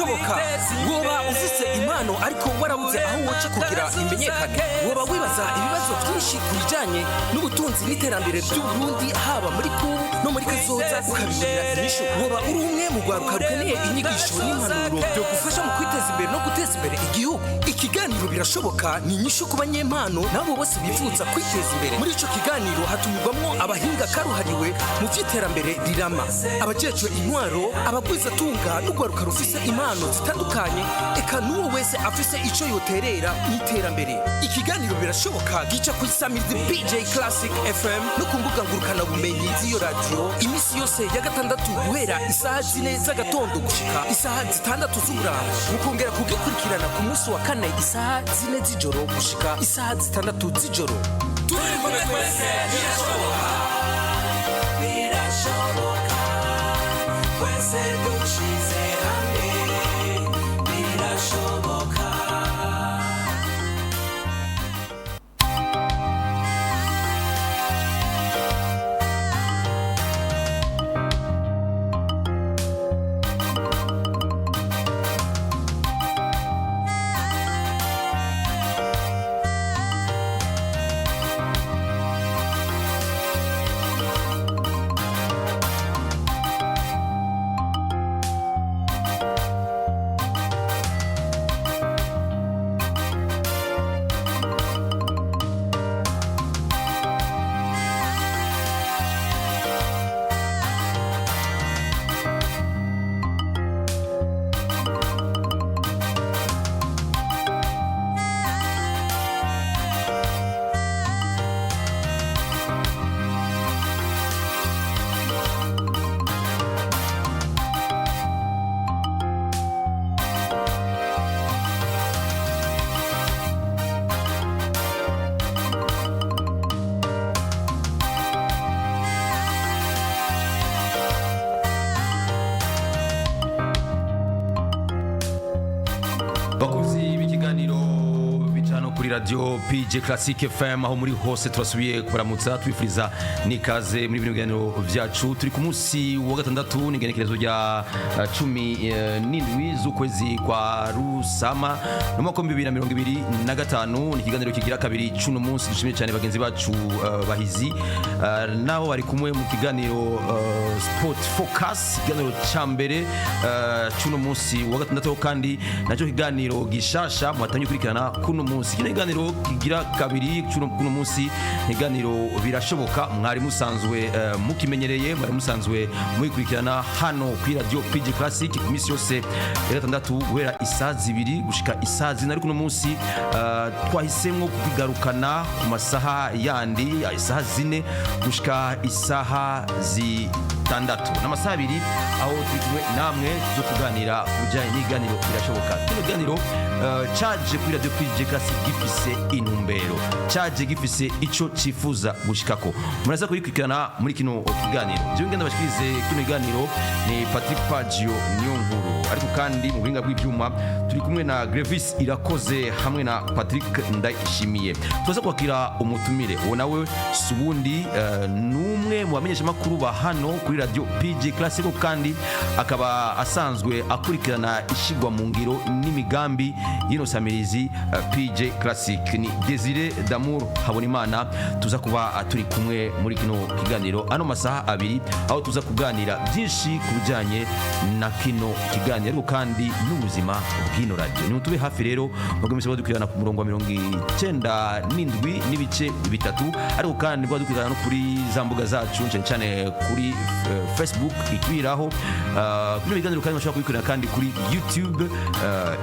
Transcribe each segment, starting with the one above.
birashoboka. Woba ufise impano ariko warabuze aho woca kugira imenyekane. Woba wibaza ibibazo byinshi kubijanye n'ubutunzi n'iterambere by'Uburundi haba muri kubu no muri kazoza ukabibwira inyishu. Woba uri umwe mu rwaruka rukeneye inyigisho n'impanuro byo gufasha mu kwiteza imbere no guteza imbere igihugu. Ikiganiro birashoboka ni inyishu ku banyempano nabo bose bifuza kwiteza imbere. Muri ico kiganiro hatumirwamwo abahinga karuhariwe mu vy'iterambere rirama, abajejwe intwaro, abagwizatunga n'urwaruka rufise impano zitandukanye, eka n'uwo wese afise ico yoterera mw'iterambere. Ikiganiro birashoboka gica ku isamirizi PJ Classic FM no ku mbuga ngurukana bumenyi z'iyo radio imisi yose ya gatandatu guhera isaha 4 z'agatondo gushika isaha 6 z'umurango. Mukongera kugikurikirana ku munsi wa kane isaha 4 z'ijoro gushika isaha 6 z'ijoro. Turi kumwe twese birashoboka. Birashoboka. Twese dushize hamwe. Birashoboka. Bakuzi b'ikiganiro bicano kuri radio PJ Classic FM aho muri hose turasubiye kuramutsa twifuriza nikaze muri bino biganiro vyacu. Turi ku munsi wa gatandatu n'igenekerezo rya 17 z'ukwezi kwa Rusama no mwaka 2025. Ni ikiganiro kigira kabiri cuno munsi. Dushimiye cyane bagenzi bacu bahizi nabo bari kumwe mu kiganiro Sport Focus, ikiganiro cyambere cuno munsi wa gatandatu, kandi naco kiganiro gishasha mwatangiye kurikirana kuno munsi. Kino kiganiro kigira kabiri cuno kuno munsi, kiganiro birashoboka. Mwari musanzwe mukimenyereye, mwari musanzwe muyikurikirana hano ku radio PJ Classic ku minsi yose ya gatandatu guhera isaha 2 gushika isaha 4. Ariko kuno munsi twahisemwo kubigarukana ku masaha yandi isaha 4 gushika isaha 6 n'amasaha 2 aho turi kumwe namwe zo kuganira kujanye n'iganiro birashoboka. Kino kiganiro caje kuri radio PJ Classic gifise intumbero, caje gifise ico cifuza gushikako. Muraza kuyikurikirana muri kino kiganiro. Jewe ngenda bashikirize kino kiganiro ni Patrick Pagio Nyonkuru, ariko kandi mu buhinga bw'ibyuma turi kumwe na Grevis Irakoze hamwe na Patrick Ndayishimiye. Tuza kwakira umutumire uwo nawe subundi numwe mu bamenyesha makuru ba hano kuri radio PJ Classic, kandi akaba asanzwe akurikirana ishigwa mu ngiro n'imigambi yino samirizi PJ Classic. Ni Desire Damour Habonimana tuza kuba turi kumwe muri kino kiganiro ano masaha 2 aho tuza kuganira byinshi kubijanye na kino kiganiro, ariko kandi n'ubuzima bw'ino radio. Ni tube hafi rero mugamije badukurana ku murongo wa 97 n'ibice bitatu, ariko kandi badukurana no kuri za mbuga zacu cyane kuri Facebook ikibiraho kino kiganiro, kandi bashaka kubikurana kandi kuri YouTube,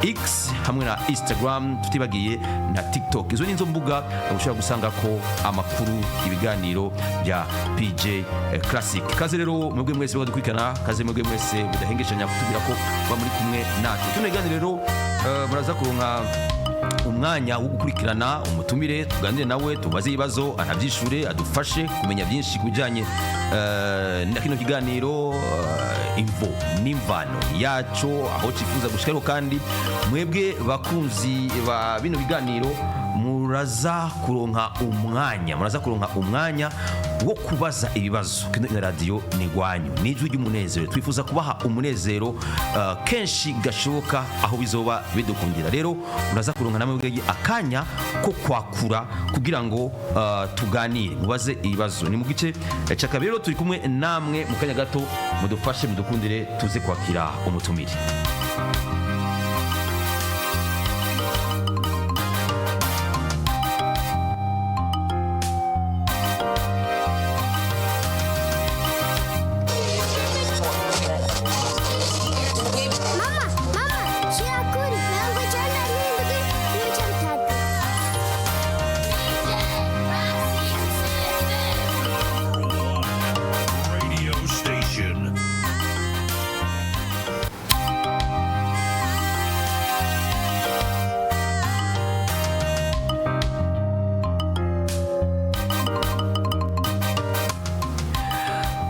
X hamwe na Instagram, tutibagiye na TikTok. Izo nizo mbuga ushobora gusanga ko amakuru ibiganiro bya PJ Classic. Kaze rero mwebwe mwese badukurikirana, kaze mwebwe mwese budahengeshanya kutubwira ko ba muri kumwe natwe. Kino kiganiro rero muraza kuronka umwanya wo gukurikirana umutumire, tuganire nawe, tubaze ibibazo, anabyishure, adufashe kumenya byinshi kujanye na kino kiganiro, info n'imvano yaco aho cifuza gushikaro. Kandi mwebwe bakunzi ba bino biganiro muraza kuronka umwanya wo kubaza ibibazo. Kino radio ni gwanyu, nijwi ry'umunezero. Twifuza kubaha umunezero kenshi gashoboka aho bizoba bidukundira. Rero muraza kuronka namwe akanya ko kwakura kugira ngo tuganire, mubaze ibibazo. Ni mu gice cya kabiri. Rero turi kumwe namwe mu kanya gato, mudufashe mudukundire tuze kwakira umutumire.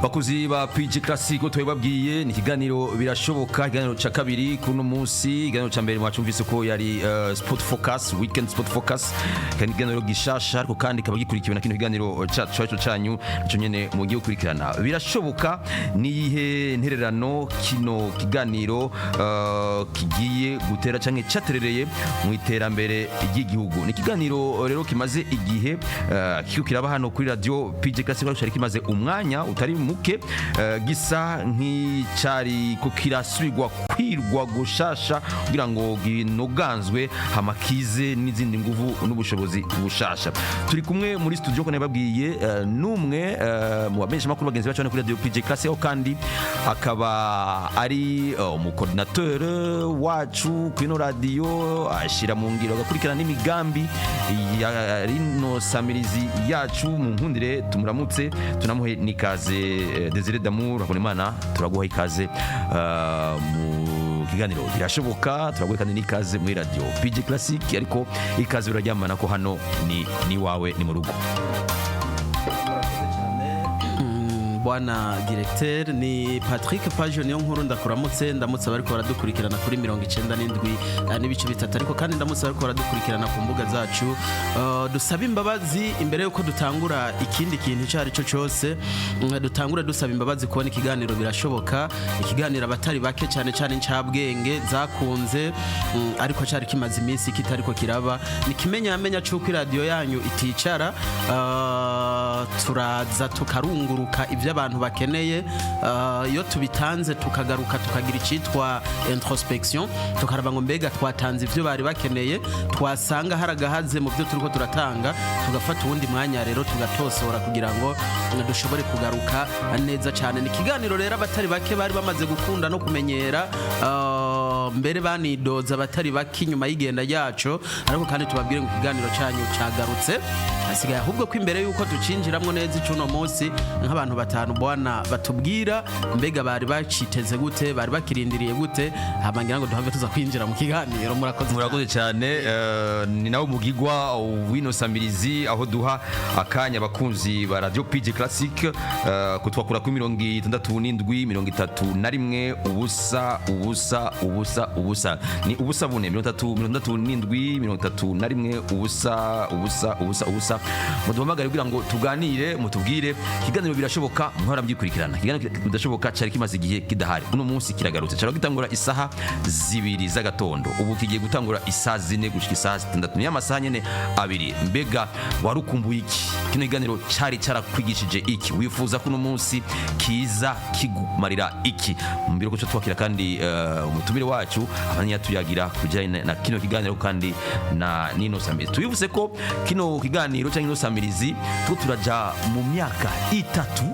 Bakuzi ba PG Classic twebabwiye ni kiganiro birashoboka, kiganiro cha kabiri kuno munsi. Kiganiro cha mbere mwacumvise ko yari Sport Focus, Weekend Sport Focus, kiganiro gishasha ariko kandi kabagikurikiwe na kino kiganiro cyacu cyanyu cyo nyene mu gihe ukurikirana. Birashoboka ni ihe ntererano kino kiganiro kigiye gutera canke cyaterereye mu iterambere ry'igihugu. Ni kiganiro rero kimaze igihe kikukiraba hano kuri radio PG Classic, cyari kimaze umwanya utari muke, gisa nk'icari ko kirasubirwa kwirwa gushasha kugira ngo ginoganzwe hamakize n'izindi nguvu n'ubushobozi bushasha. Turi kumwe muri studio ko nababwiye numwe mu bamenyesha makuru bagenzi bacu kuri radio PG Classic, kandi akaba ari umukoordinateur wacu kuri radio, ashira mu ngiro agakurikirana n'imigambi ya rino samirizi yacu. Mu nkundire tumuramutse tunamuhe nikaze Desire Damour Hakonimana, turaguha ikaze mu kiganiro birashoboka. Turaguha kandi nikaze muri radio PG Classic, ariko ikaze uraryamana ko hano ni wawe, ni mu rugo. Bwana directeur ni Patrick Page niyo nkuru ndakuramutse, ndamutse bariko baradukurikirana kuri 97 n'ibice bitatu, ariko kandi ndamutse bariko baradukurikirana ku mbuga zacu. Dusaba imbabazi imbere yuko dutangura ikindi kintu cyari cyo cyose. Dutangura dusaba imbabazi kubona ikiganiro birashoboka, ikiganiro abatari bake cyane cyane ncabwenge zakunze, ariko cyari kimaze iminsi kitariko kiraba. Nikimenyamenya cyuko radio yanyu iticara, turaza tukarunguruka ibyo abantu bakeneye. Iyo tubitanze tukagaruka tukagira icitwa introspection, tukaraba ngo mbega twatanze ibyo bari bakeneye, twasanga haragahaze mu byo turiko turatanga, tugafata ubundi mwanya rero tugatosora kugira ngo dushobore kugaruka neza cyane. Ni kiganiro rero abatari bake bari bamaze gukunda no kumenyera, mbere banidoza abatari bake inyuma y'igenda yacu, ariko kandi tubabwire ngo ikiganiro cyanyu cyagarutse. Asigaye ahubwo ko imbere yuko tucinjiramwo neza icuno munsi nk'abantu batanu bwana batubwira mbega bari baciteze gute, bari bakirindiriye gute, habangira ngo duhave tuza kwinjira mu kiganiro. Murakoze cyane. Ni nawe mugigwa wino samirizi, aho duha akanya abakunzi ba radio PG Classic kutwakura ku 67 ubusa ubusa ubusa ubusa, ni ubusa bune 37 ubusa ubusa ubusa ubusa. Muduhamagare kugira ngo tuganire, mutubwire ikiganiro birashoboka, muhora mbyukurikirana. Ikiganiro bidashoboka cyari kimaze igihe kidahari, uno munsi kiragarutse. Cyari gitangura isaha 2 z'agatondo, ubu kigiye gutangura isaha 4 gushika isaha 6, ni amasaha nyene 2. Mbega warukumbuye iki? Kino kiganiro cyari cyarakwigishije iki? Wifuza kuno munsi kiza kigumarira iki? Mbiro ko twakira kandi umutumire wacu abanya tuyagira kujyana na kino kiganiro kandi na nino samirizi. Tubivuze ko kino kiganiro cyangwa nino samirizi turaja mu myaka itatu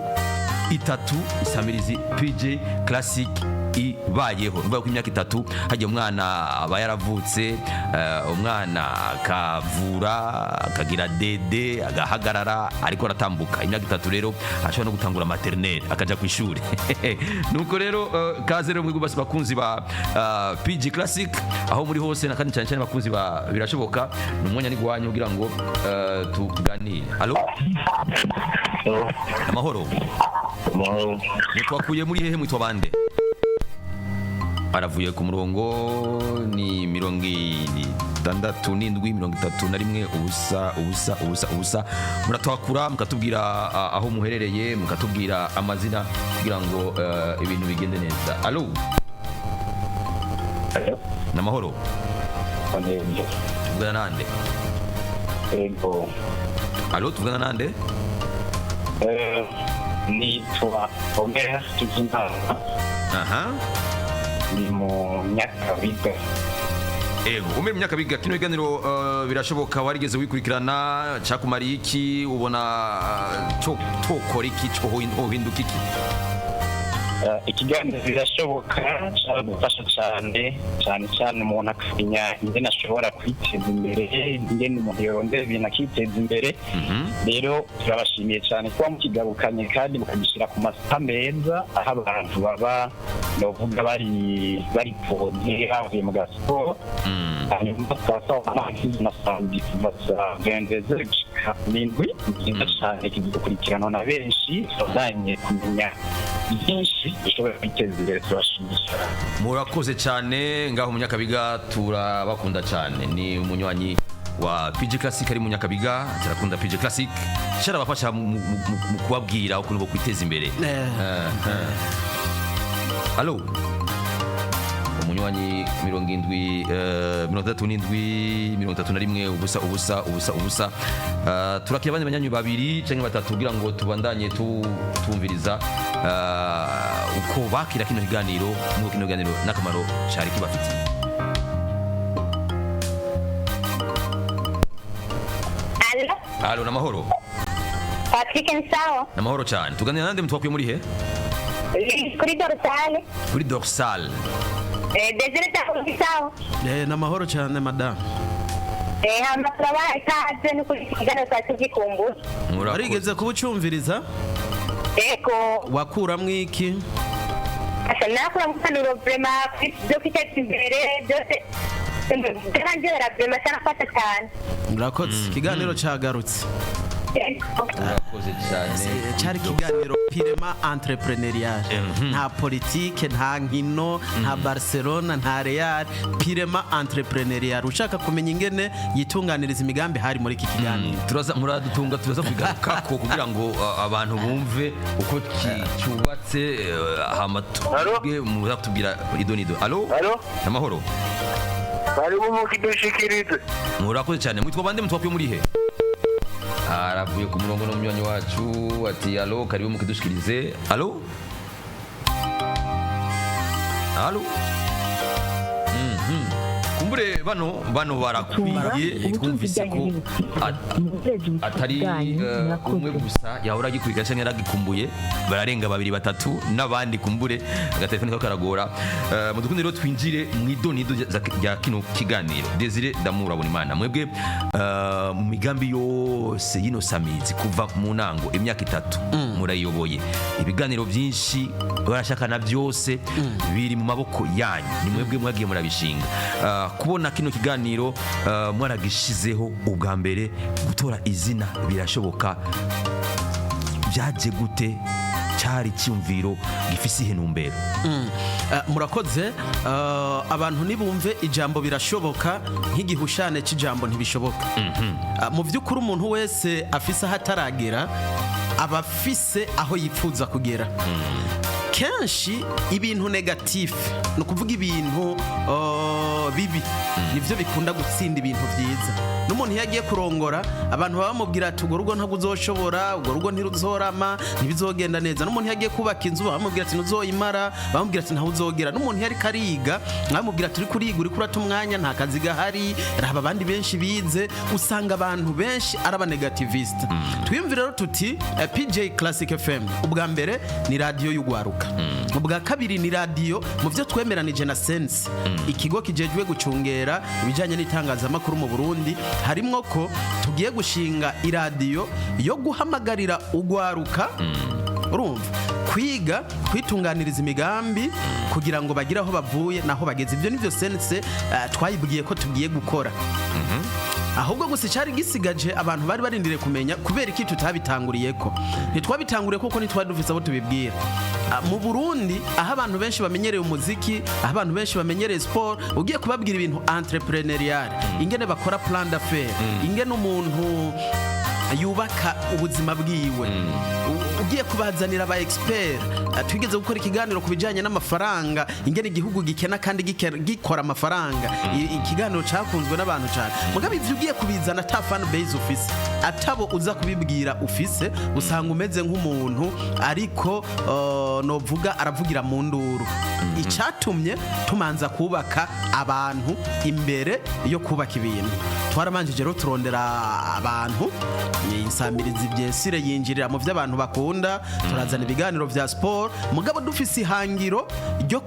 samirizi PG Classic ibayeho. Nuvuga ko imyaka 3 hajye umwana aba yaravutse, umwana akavura, akagira dede, agahagarara, ariko aratambuka. Imyaka 3 rero ashobora no gutangura maternelle akaja ku ishuri. Nuko rero kaze rero mwigubase bakunzi ba PG Classic aho muri hose, na kandi cyane cyane bakunzi ba birashoboka, numwanya ni gwanyu kugira ngo tuganire. Allo? Amahoro. Twakuye muri hehe, mwitwa bande? aravuye ku murongo ni 67 ubusa muratwakura mukatubwira aho muherereye mukatubwira amazina kugira ngo ibintu bigende neza. Allo namahoro tuvugana nande? Ego allo tuvugana nande? nitwa Omer Tuzimana. Aha ni mu Nyakabiga. Ego ume Nyakabiga kino biganiro birashoboka warigeze wikurikirana cyakumariye iki ubona cyo tokora iki cyo hinduka iki? Ikiganiro birashoboka cyagufasha cyane umuntu akamenya ingene ashobora kwiteza imbere ingene umuntu yorondera ibintu akiteza imbere. Rero turabashimiye cyane kuba mukigarukanye kandi mukagishyira ku masaha meza aho abantu baba novuga bari pode bavuye mu gasiporo hanyuma twasaba amazi na samedi kuva saa 22 gushika n'indwi. Ni byiza cyane kidukurikirana na benshi tuzanye kumenya byinshi bishobora kwiteza imbere. Turashimisha murakoze cyane ngaho mu Nyakabiga turabakunda cyane. Ni umunywanyi wa PG Classic ari mu Nyakabiga turakunda PG Classic cyarabafasha mu kubabwira ukuntu bo kwiteza imbere. Allo umunywanyi 37 ubusa turakira abandi banyanyu babiri cyangwa batatu kugira ngo tubandanye tumviriza uko bakira kino kiganiro n'uko kino kiganiro n'akamaro cyari kibafitiye. Allo namahoro Patrick Nsawa. Namahoro cyane tuganira nande mutwakuye muri he? Kuri dorsal. Desire Nsawa. Namahoro cyane madam. Hama turaba ikaze no kuri kiganiro cyatugikumbuye. Warigeze kubucumviriza? Ego. Wakuramwe iki? Nakura mukanuro vraiment byo kwiteza imbere byose. Ndangera vraiment cyarafata cyane. Murakoze ikiganiro cyagarutse. Murakoze cyane. Cyari ikiganiro pirema entrepreneurial. Nta politike nta nkino nta Barcelona nta Real, pirema entrepreneurial. Ushaka kumenya ingene yitunganiriza imigambi hari muri iki kiganiro. Turaza muradutunga turaza kugaruka ko kugira ngo abantu bumve uko cyubatse hamatubwe muratubwira idonido. Allo namahoro bari mu kidushikirize. Murakoze cyane mwitwa bande mutwakuye muri he? Aravuye ku murongo n'umunywanyi wacu ati allo karibu mukidushikirize. Allo kumbure bano barakwiye twumvise ko atari umwe gusa yahora agikurikira cyangwa yaragikumbuye bararenga 2-3 n'abandi kumbure agatelefone karagora. Mu dukundiro twinjire mu idonido rya kino kiganiro. Desire Damura Bonimana mwebwe mu migambi yose yino samizi kuva mu nango imyaka 3 murayoboye ibiganiro byinshi barashakana byose biri mu maboko yanyu ni mwebwe mwagiye murabishinga. Kubona kino kiganiro mwaragishizeho ubwa mbere gutora izina birashoboka byaje gute cyari cyumviro gifise ihenumbero? Murakoze abantu nibumve ijambo birashoboka nk'igihushane cy'ijambo ntibishoboka. Mu by'ukuri umuntu wese afise ahataragera abafise aho yipfuza kugera. Kenshi ibintu negatif no kuvuga ibintu bibi nivyo bikunda gutsinda ibintu byiza. N'umuntu yagiye kurongora abantu bamubwira ati ugo rugo ntabwo uzoshobora ugo rugo ntiruzorama ntibizogenda neza. N'umuntu yagiye kubaka inzu bamubwira ati ntuzoyimara bamubwira ati ntaho uzogera. N'umuntu yari kariga bamubwira ati uri kuriga uri kurata umwanya nta kazi gahari raba abandi benshi bize. Usanga abantu benshi araba negativiste. Twiyumvira rero tuti PJ Classic FM ubwa mbere ni radio y'ugwaruka. Ubwa kabiri ni radio mu byo twemeranije na Sense ikigo kijejwe gucungera ibijanye n'itangazamakuru mu Burundi harimo ko tugiye gushinga iradiyo yo guhamagarira ugwaruka urumva kwiga kwitunganiriza imigambi kugira ngo bagire aho bavuye naho bageze. Ibyo nivyo Sense twayibwiye ko tugiye gukora. Ahubwo gusa cyari gisigaje abantu bari barindire kumenya kubera iki tutabitanguriye ko ntitwabitanguriye kuko ntitwari dufise abo tubibwira. mu Burundi aho abantu benshi bamenyereye umuziki, aho abantu benshi bamenyereye sport, ugiye kubabwira ibintu entrepreneurial, ingene bakora plan d'affaires, ingene umuntu yubaka ubuzima bwiwe, ugiye kubazanira aba expert. Twigeze gukora ikiganiro ku bijyanye n'amafaranga, ingene igihugu gikena kandi gikora amafaranga, ikiganiro cyakunzwe n'abantu cyane. Mugabe ivyo ugiye kubizana ata fan base ufise, atabo uza kubibwira ufise, usanga umeze nk'umuntu ariko novuga aravugira mu nduru. Icatumye tumanza kubaka abantu imbere yo kubaka ibintu. Twaramanjije rero turondera abantu, insamirizi byesire yinjirira mu vy'abantu bakunda, turazana ibiganiro vya sport, mugabo dufise ihangiro ryo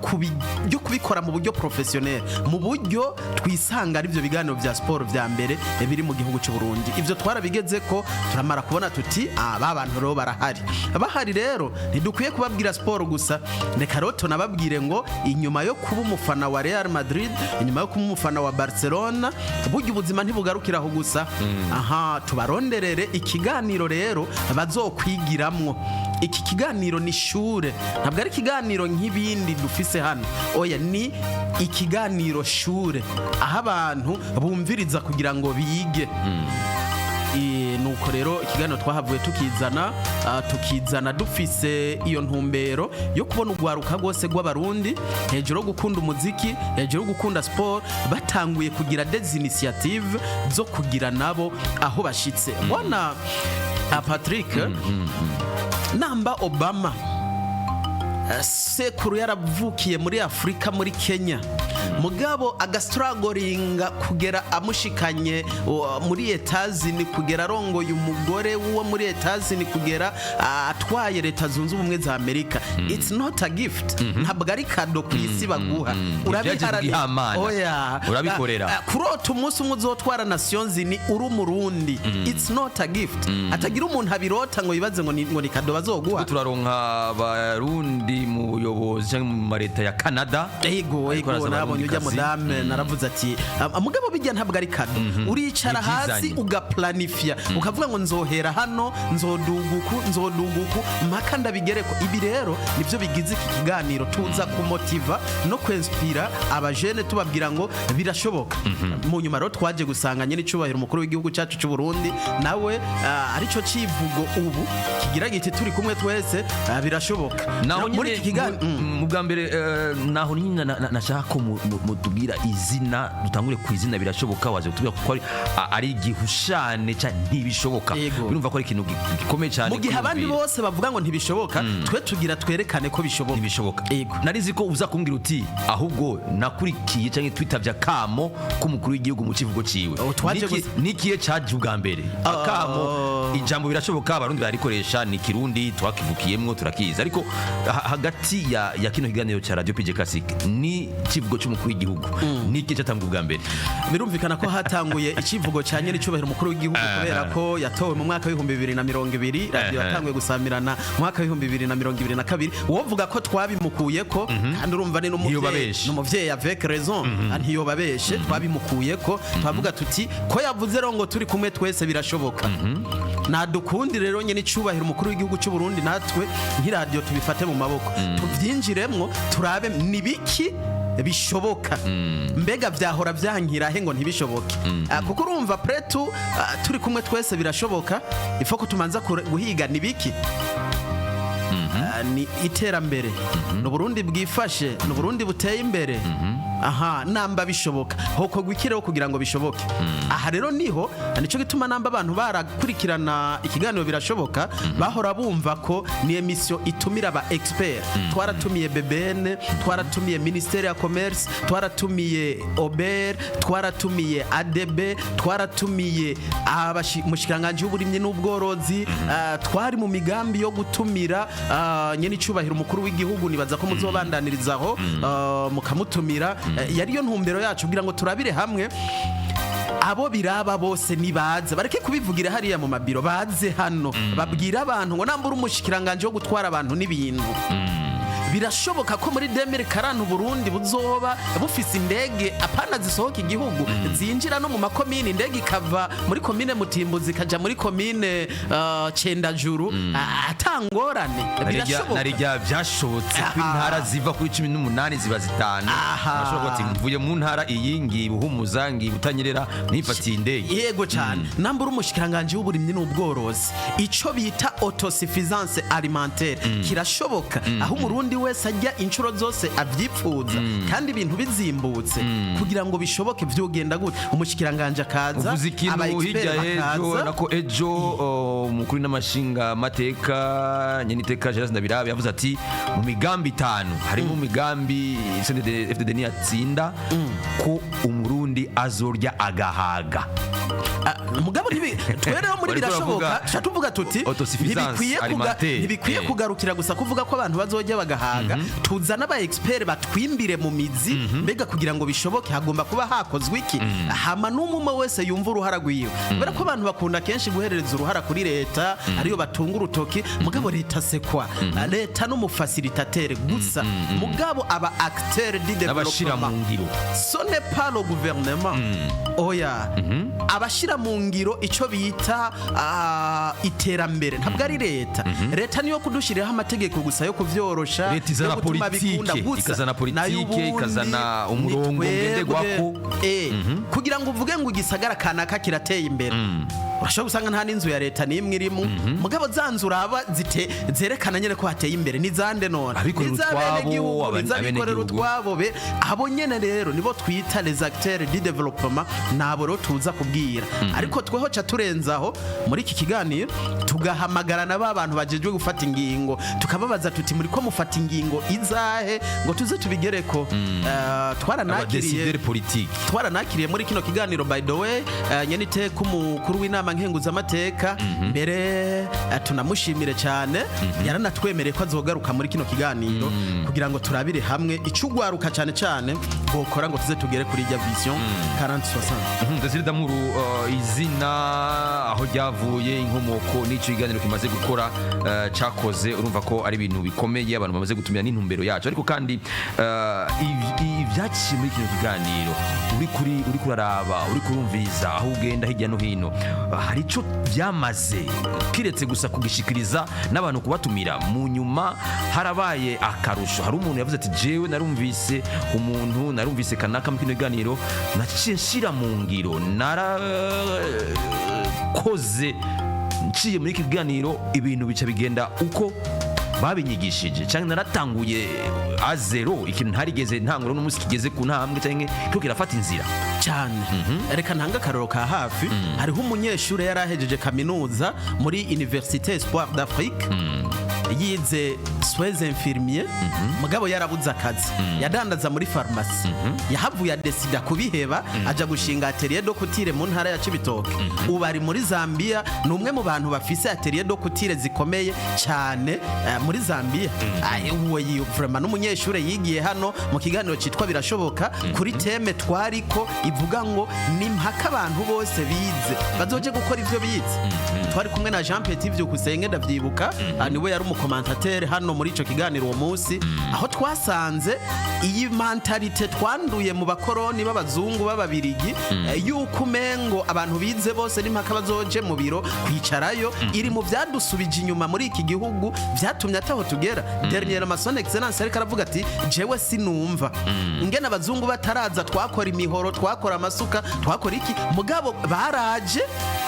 kubikora mu buryo professionnel, mu buryo twisanga ari byo biganiro vya sport vya mbere biri mu gihugu cy'u Burundi. Ivyo twarabigeze ko turamara kubona tuti aba bantu rero bahari rero ntidukwiye kubabwira sport gusa, reka rero tunababwire ngo inyuma yo kuba umufana wa Real Madrid, inyuma yo kuba umufana wa Barcelona, burya ubuzima ntibugarukiraho gusa. Tubaronderere ikiganiro rero bazokwigiramwo. Iki kiganiro ni shure, ntabwo ari ikiganiro nk'ibindi dufise hano, oya ni ikiganiro shure aho abantu bumviriza kugira ngo bige. Nuko rero ikiganiro twahavuye tukizana dufise iyo ntumbero yo kubona urwaruka rwose rw'abarundi, hejuru yo gukunda umuziki, hejuru yo gukunda sport, batanguye kugira des initiative zo kugira nabo aho bashitse. Bwana Patrick, namba Obama sekuru yaravukiye muri Afrika, muri Kenya, mugabo agastragoringa kugera amushikanye muri Etazini, kugera arongoye umugore wo muri Etazini, kugera atwaye Leta Zunze Ubumwe za Amerika. It's not a gift, ntabwo ari kado ku isi baguha, urabikorera. Kurota umunsi umwe uzotwara Nations Unies uri umurundi, it's not a gift. Atagira umuntu abirota ngo yibaze ngo ni kado bazoguha. Turaronka abarundi mu buyobozi cyangwa mu mareta ya Canada. Ego nabonye ujya mudame naravuze ati mugabo bijya ntabwo ari kado. Uricara hasi ugaplanifya, ukavuga ngo nzohera hano, nzoduguku mpaka ndabigereko. Ibi rero nivyo bigize iki kiganiro, tuza kumotiva no kwinspira abajene, tubabwira ngo birashoboka. Mu nyuma rero twaje gusanganye n'icubahiro umukuru w'igihugu cyacu cy'u Burundi, nawe arico civugo ubu kigira giti turi kumwe twese, birashoboka. Muri iki kiganiro mu bwa mbere naho nyine nashaka ko mutubwira izina, dutangure ku izina birashoboka, waje kutubwira ko ari igihushane cyane ntibishoboka. Birumva ko ari ikintu gikomeye cyane. Mu gihe abandi bose bavuga ngo ntibishoboka, twe tugira twerekane ko bishoboka. Narizi ko uza kumbwira uti ahubwo nakurikiye cyangwa twitavye akamo k'umukuru w'igihugu mu kivugo ciwe. Nikiye caje ubwa mbere akamo, ijambo birashoboka abarundi barikoresha, ni Kirundi twakivukiyemwo turakiza, ariko hagati ya kino kiganiro cha Radio PJ Classic ni kivugo cy'umukuru w'igihugu niki cyatangwa ubwa mbere. Birumvikana ko hatanguye ikivugo cya nyene cyubahiro umukuru w'igihugu kubera ko yatowe mu mwaka wa 2020, radio yatanguye gusamirana mu mwaka wa 2022. Wovuga ko twabimukuye ko, kandi urumva ni n'umuvyeyi avec raison, ntiyobabeshe, twabimukuye ko twavuga tuti ko yavuze rero ngo turi kumwe twese birashoboka. Nadukundi rero nyene icubahiro umukuru w'igihugu cy'u Burundi, natwe nk'iradio tubifate mu maboko, tuvyinjiremwo turabe nibiki bishoboka. Mbega vyahora vyankira he ngo ntibishoboke? Kuko urumva pretu turi kumwe twese birashoboka, ifo ko tumanza guhiga nibiki. Ni iterambere, no Burundi bwifashe, no Burundi buteye imbere. Namba bishoboka hoko gwikireho kugira ngo bishoboke. Aha rero niho nico gituma namba abantu barakurikirana ikiganiro birashoboka, bahora bumva ko ni emission itumira aba expert. Twaratumiye BBN, twaratumiye Ministère ya Commerce, twaratumiye Ober, twaratumiye ADB, twaratumiye mushikanganje w'uburimye n'ubworozi, twari mu migambi yo gutumira nyene icubahiro umukuru w'igihugu. Nibaza ko muzobandanirizaho mukamutumira. Yariyo ntumbero yacu kugira ngo turabire hamwe abo biraba bose nibaze, bareke kubivugira hariya mu mabiro, baze hano babwira abantu ngo nambura umushikiranganje wo gutwara abantu n'ibintu, birashoboka ko muri 2040 Burundi buzoba bufise indege apana zisohoka igihugu zinjira no mu makomine, indege ikava muri komine Mutimbuzi ikaja muri komine Cendajuru atangorane. Birashoboka narijya byashobotse ko intara ziva kuri 18 ziba zitanu, ashobora ati mvuye mu ntara iyingi Buhumuza ngi Butanyerera nifatiye indege. Yego cyane, nambura umushikiranganje w'uburimyi n'ubworozi ico bita autosuffisance alimentaire kirashoboka aho umurundi wese ajya inshuro zose avyipfuza kandi ibintu bizimbutse kugira ngo bishoboke vyogenda gute. Umushikiranganje akaza uvuze ikintu hirya ejo nako ejo umukuru n'amashinga mateka nyeniteka Gerard Ndabirabe yavuze ati mu migambi 5 harimo migambi FDD ni yatsinda ko umurundi azorya agahaga. Mugabo twereho muri birashoboka tuvuga tuti ntibikwiye kugarukira gusa kuvuga ko abantu bazojya bagahaga, tuzana aba expert batwimbire mu mizi mbega kugira ngo bishoboke hagomba kuba hakozwe iki hama n'umwe wese yumva uruhara rwiwe. Kubera ko abantu bakunda kenshi guherereza uruhara kuri leta ariyo batunga urutoki, mugabo leta sekwa leta n'umufacilitateur gusa, mugabo aba acteur du développement ce n'est pas le gouvernement oya abashira mu ngiro ico bita iterambere ntabwo ari leta. Leta niyo kudushiriraho amategeko gusa yo kuvyorosha, leta izana politike ikazana umurongo ngenderwako kugira ngo uvuge ngo igisagara kanaka kirateye imbere. Urashobora gusanga nta n'inzu ya leta n'imwe irimo, mugabo zanzu uraba zerekana nyene ko hateye imbere nizande none abikorera utwabo be abo nyene rero nibo twita les acteurs du développement, nabo rero tuza kubwira. Ariko tweho ca turenzaho muri iki kiganiro tugahamagarana abantu bajejwe gufata ingingo tukababaza tuti muri ko mufata ingingo izahe ngo tuze tubigereko. Twaranakiriye muri kino kiganiro by the way nyenite kumukuru w'inama nkenguzamateka mbere tunamushimire cyane yaranatwemereye ko azogaruka muri kino kiganiro kugira ngo turabire hamwe icugwaruka cyane gukora ngo tuze tugere kuri ya vision 4060. Desire Damuru izina aho ryavuye inkomoko n'ico kiganiro kimaze gukora cakoze urumva ko ari ibintu bikomeye abantu bamaze gutumira n'intumbero yacu, ariko kandi ibyaciye muri kino kiganiro uri kuraraba uri kurumviza aho ugenda hirya no hino hari ico byamaze kiretse gusa kugishikiriza n'abantu kubatumira mu nyuma harabaye akarusho. Hari umuntu yavuze ati jewe narumvise kanaka mu kino kiganiro naciye nshira mu ngiro narakoze nciye muri iki kiganiro ibintu bica bigenda uko babinyigishije cyangwa naratanguye azero ikintu ntarigeze ntangura n'umunsi kigeze ku ntambwe cyangwa cyo kirafata inzira cyane. Reka ntanga karoro ka hafi, hariho umunyeshuri yarahejeje kaminuza muri Université Espoir d'Afrique yize soins infirmiers mugabo yarabuze akazi yadandaza muri pharmacie yahavuye adesida kubiheba aja gushinga atelier de couture mu ntara ya Cibitoke. Ubu ari muri Zambia, ni umwe mu bantu bafise atelier de couture zikomeye cyane muri Zambia. Uwo vraiment n'umunyeshuri yigiye hano mu kiganiro cyitwa birashoboka kuri teme twariko ivuga ngo ni mpaka abantu bose bize bazoje gukora ivyo bize. Twari kumwe na Jean Petit Vyukusenge ndavyibuka, niwe yari umukomantateur hano muri ico kiganiro uwo munsi, aho twasanze iyi mentalite twanduye mu bakoroni b'abazungu b'ababirigi yuko umengo abantu bize bose n'impaka bazoje mu biro kwicarayo iri mu vyadusubije inyuma muri iki gihugu vyatumye ataho tugera. Dernier Mason Excellence ariko aravuga ati jewe sinumva ngena abazungu bataraza twakora imihoro twakora amasuka twakora iki, mugabo baraje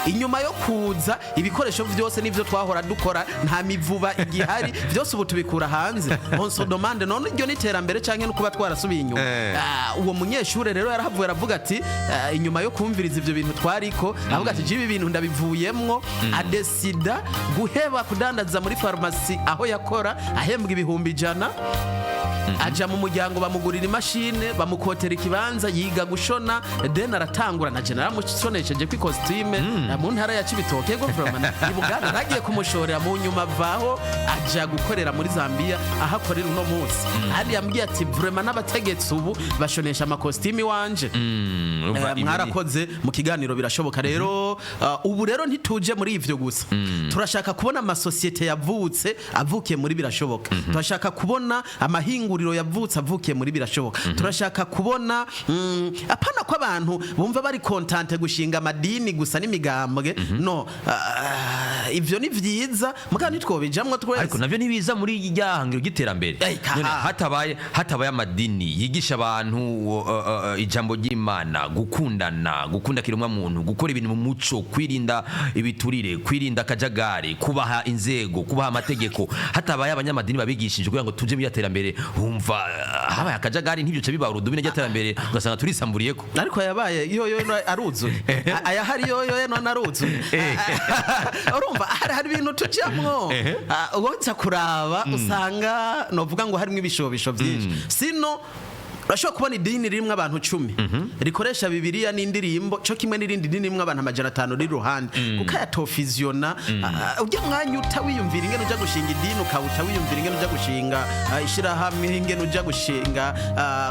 inyuma yo kuza ibikoresho vyose nivyo twahora dukora nta mivuba igihari vyose ubu tubikura hanze on se demande none iryo niterambere canke no kuba twarasubiye inyuma. Uwo munyeshure rero yarahavuye aravuga ati inyuma yo kumviriza ivyo bintu twariko avuga ati jibi bintu ndabivuyemwo, adesida guheba kudandaza muri pharmacie aho yakora ahembwa 100 aja mu muryango bamugurira imashine bamukotera ikibanza yiga gushona then aratangura na general musonesheje ku costume mu ntara ya Cibitoke go vraiment ibugana nagiye kumushorera mu nyuma vaho aja gukorera muri Zambia ahakorera uno munsi handi yambwiye ati vraiment n'abategetsi ubu bashonesha amakostimi wanje mwarakoze mu kiganiro birashoboka rero ubu rero ntituje muri ivyo gusa turashaka kubona amasosiyete yavutse avukiye muri birashoboka turashaka kubona amahinguriro yavutse avukiye muri birashoboka turashaka kubona apana ko abantu bumva bari kontante gushinga amadini gusa n'imigambwe no ivyo ni vyiza muga nitwobijamwe twese ariko navyo nibiza muri ryahangiro giterambere none hatabaye amadini yigisha abantu ijambo ry'Imana gukunda kirumwa muntu gukora ibintu mu muco kwirinda ibiturire kwirinda akajagari kubaha inzego kubaha amategeko hatabaye abanyamadini babigishije kugira ngo tuje mu yaterambere humva habaye akajagari ntibyo cyo biba urudubine y'iterambere ugasanga turisamburiye ko ariko yabaye iyo aruzuye aya hari yo none aruzuye urumva hari ibintu tujyamwo wonza kuraba usanga novuga ngo harimo ibishobisho byinshi sino urashobora kubona idini ririmo abantu 10 rikoresha bibiliya n'indirimbo cyo kimwe n'irindi dini rimwe abantu 500 riri ruhande kuko yatofisiona ujya mwanya utawiyumvira ingene uja gushinga idini ukawuta wiyumvira ingene uja gushinga ishirahamwe ingene uja gushinga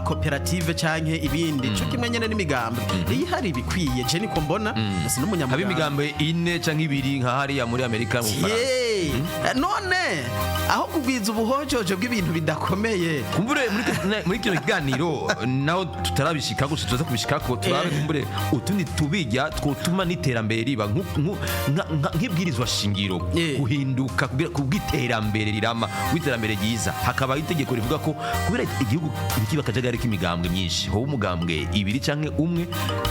koperative canke ibindi cyo kimwe nyene n'imigambi iyi hari bikwiye je niko mbona si n'umunyamuganga abimigambi 4 canke 2 nka hari ya muri Amerika mu Faransa none aho kugwiza ubuhojojo bw'ibintu bidakomeye kumbure muri kino kiganiro naho tutarabishika gusa tuza kubishika ko turabe kumbure utundi tubijya twotuma n'iterambere riba nk'ibwirizwa shingiro guhinduka kubw'iterambere rirama w'iterambere ryiza hakaba itegeko rivuga ko kubera igihugu kiba kajagari k'imigambwe myinshi ho umugambwe 2 canke umwe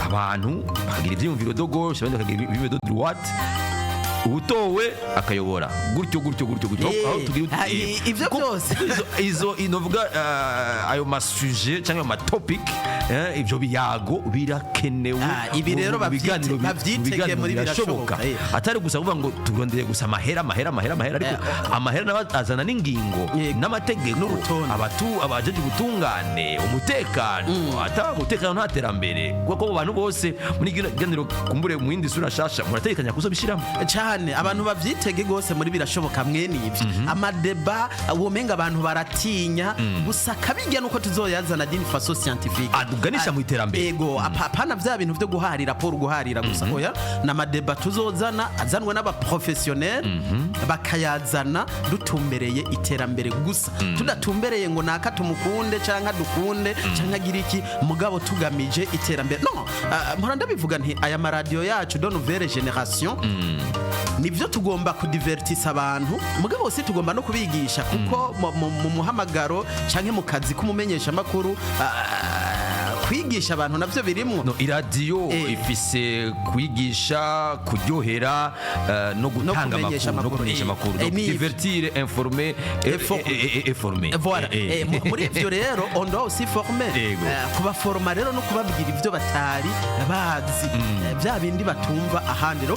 abantu bagira ivyumviro do gauche abandi bakagira ivyumviro do droite utowe akayobora gutyo aho tugira ivyo byose izo inovuga ayo masuje cyangwa ama topic ivyo biyago birakenewe ibi rero bavyitege muri birashoboka atari gusa kuvuga ngo turondeye gusa amahera ariko amahera n'abazana n'ingingo n'amategeko abajeje ubutungane umutekano umutekano ntaterambere kuko abantu bose muri ganiro kumbure mu yindi sura shasha muratekanya kuzobishiramo abantu bavyitege gose muri birashoboka mwene ivyo amadeba womenga abantu baratinya gusa kabijya nuko tuzoyazana d'une façon scientifique aduganisha mu iterambere ego apana vya bintu vyo guharira gusa oya n'amadeba tuzozana azanwe n'aba professionnel bakayazana dutumbereye iterambere gusa tudatumbereye ngo naka tumukunde canka dukunde canka giriki mugabo tugamije iterambere no mpora ndabivuga nti aya maradio yacu de nouvelle génération nivyo tugomba kudivertisa abantu mugabo se tugomba no kubigisha kuko mu muhamagaro canke mu kazi kumumenyesha makuru kwigisha abantu navyo birimwo no iradiyo ifise kwigisha kuryohera no gutanga amakuru divertir informer voilà muri ivyo rero on doit aussi former kubaforma rero no kubabwira ivyo batari bazi bya bindi batumva ahandi rero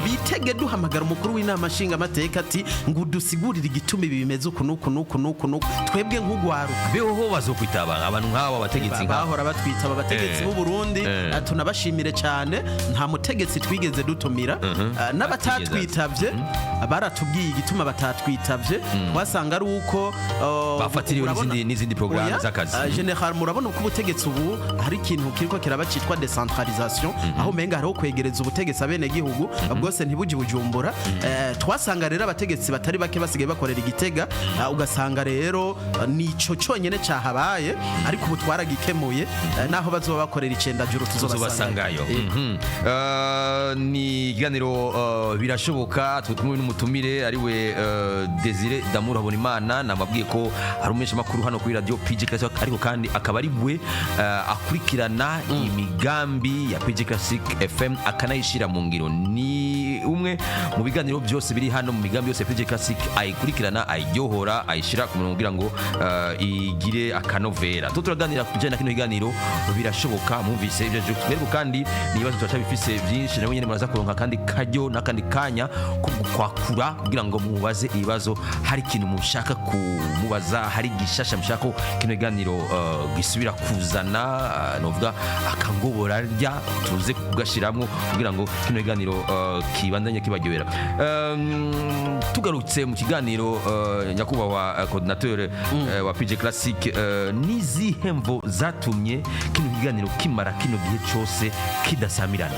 bitege duhamagara umukuru w'inama nshinga amateka ati ngo dusigurire igituma ibi bimeze uku nuku twebwe nk'ugwaruka beho bazokwitaba abantu nk'abo bategetsi bahora batwita abategetsi b'u Burundi tunabashimire cyane nta mutegetsi twigeze dutumira n'abatatwitavye baratubwiye igituma batatwitavye wasanga ari uko bafatiriwe n'izindi programme z'akazi general murabona uko ubutegetsi ubu hari ikintu kiriko kirabacitwa decentralisation aho menga hariho kwegereza ubutegetsi abene gihugu bwose ntibuje bujumbura twasanga rero abategetsi batari bake basigaye bakorera igitega ugasanga rero nico cyonyene cyahabaye ariko ubu twaragikemuye naho bazoba bakorera icendajuru tuzobasangayo ni iganiro birashoboka twumwe n'umutumire ariwe Desire Damour Habonimana namabwiye ko ari umesha makuru hano kuri radio PG Classic ariko kandi akaba ari bwe akurikirana imigambi ya PG Classic FM akanayishira mu ngiro ni umwe kimwe mu biganiro byose biri hano mu migambi yose PJ Classic ayikurikirana ayiryohora ayishira ku murongo kugira ngo igire akanovera. Turaganira kujyana na kino kiganiro birashoboka mwumvise ibyo rero kandi nibazo twacha bifise byinshi nawe nyene muraza kuronka kandi kajyo nakandi kanya kwakura kugira ngo mubaze ibibazo hari ikintu mushaka kumubaza hari gishasha mushaka kino kiganiro gisubira kuzana novuga akangobora rya tuze kugashiramwo kugira ngo kino kiganiro kibandanye kibagyobera. Tugarutse mu kiganiro nyakubahwa coordinateur wa PJ Classic nizihe mvo zatumye kino kiganiro kimara kino gihe cyose kidasamirana?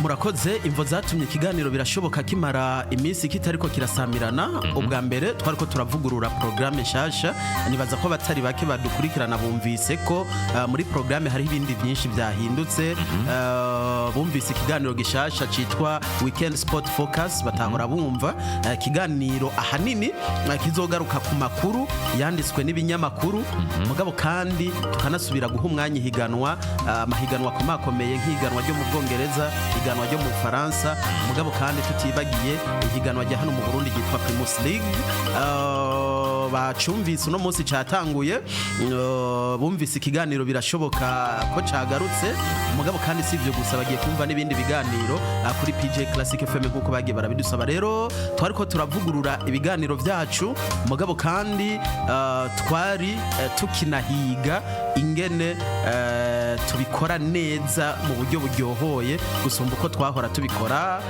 Murakoze. Imvo zatumye ikiganiro birashoboka kimara iminsi kitariko kirasamirana. Ubwa mbere twariko turavugurura programme nshasha, nibaza ko batari bake badukurikirana bumvise ko muri programme hari ibindi byinshi byahindutse. Bumvise ikiganiro gishasha citwa Weekend Sport Focus batahora bumva ikiganiro ahanini kizogaruka ku makuru yanditswe n'ibinyamakuru mugabo kandi tukanasubira guha umwanya higanwa amahiganwa komakomeye nk'ihiganwa ryo mu Bwongereza, ihiganwa ryo mu Faransa mugabo kandi tutibagiye ihiganwa rya hano mu Burundi gitwa Primus League. Bacumvise uno munsi cyatanguye, bumvise ikiganiro birashoboka ko cagarutse mugabo kandi sivyo gusa bagiye kumva n'ibindi biganiro kuri PJ Classic FM nkuko bagiye barabidusaba. Rero twariko turavugurura ibiganiro vyacu mugabo kandi twari tukinahiga ingene tubikora neza mu buryo buryohoye gusumba uko twahora tubikora.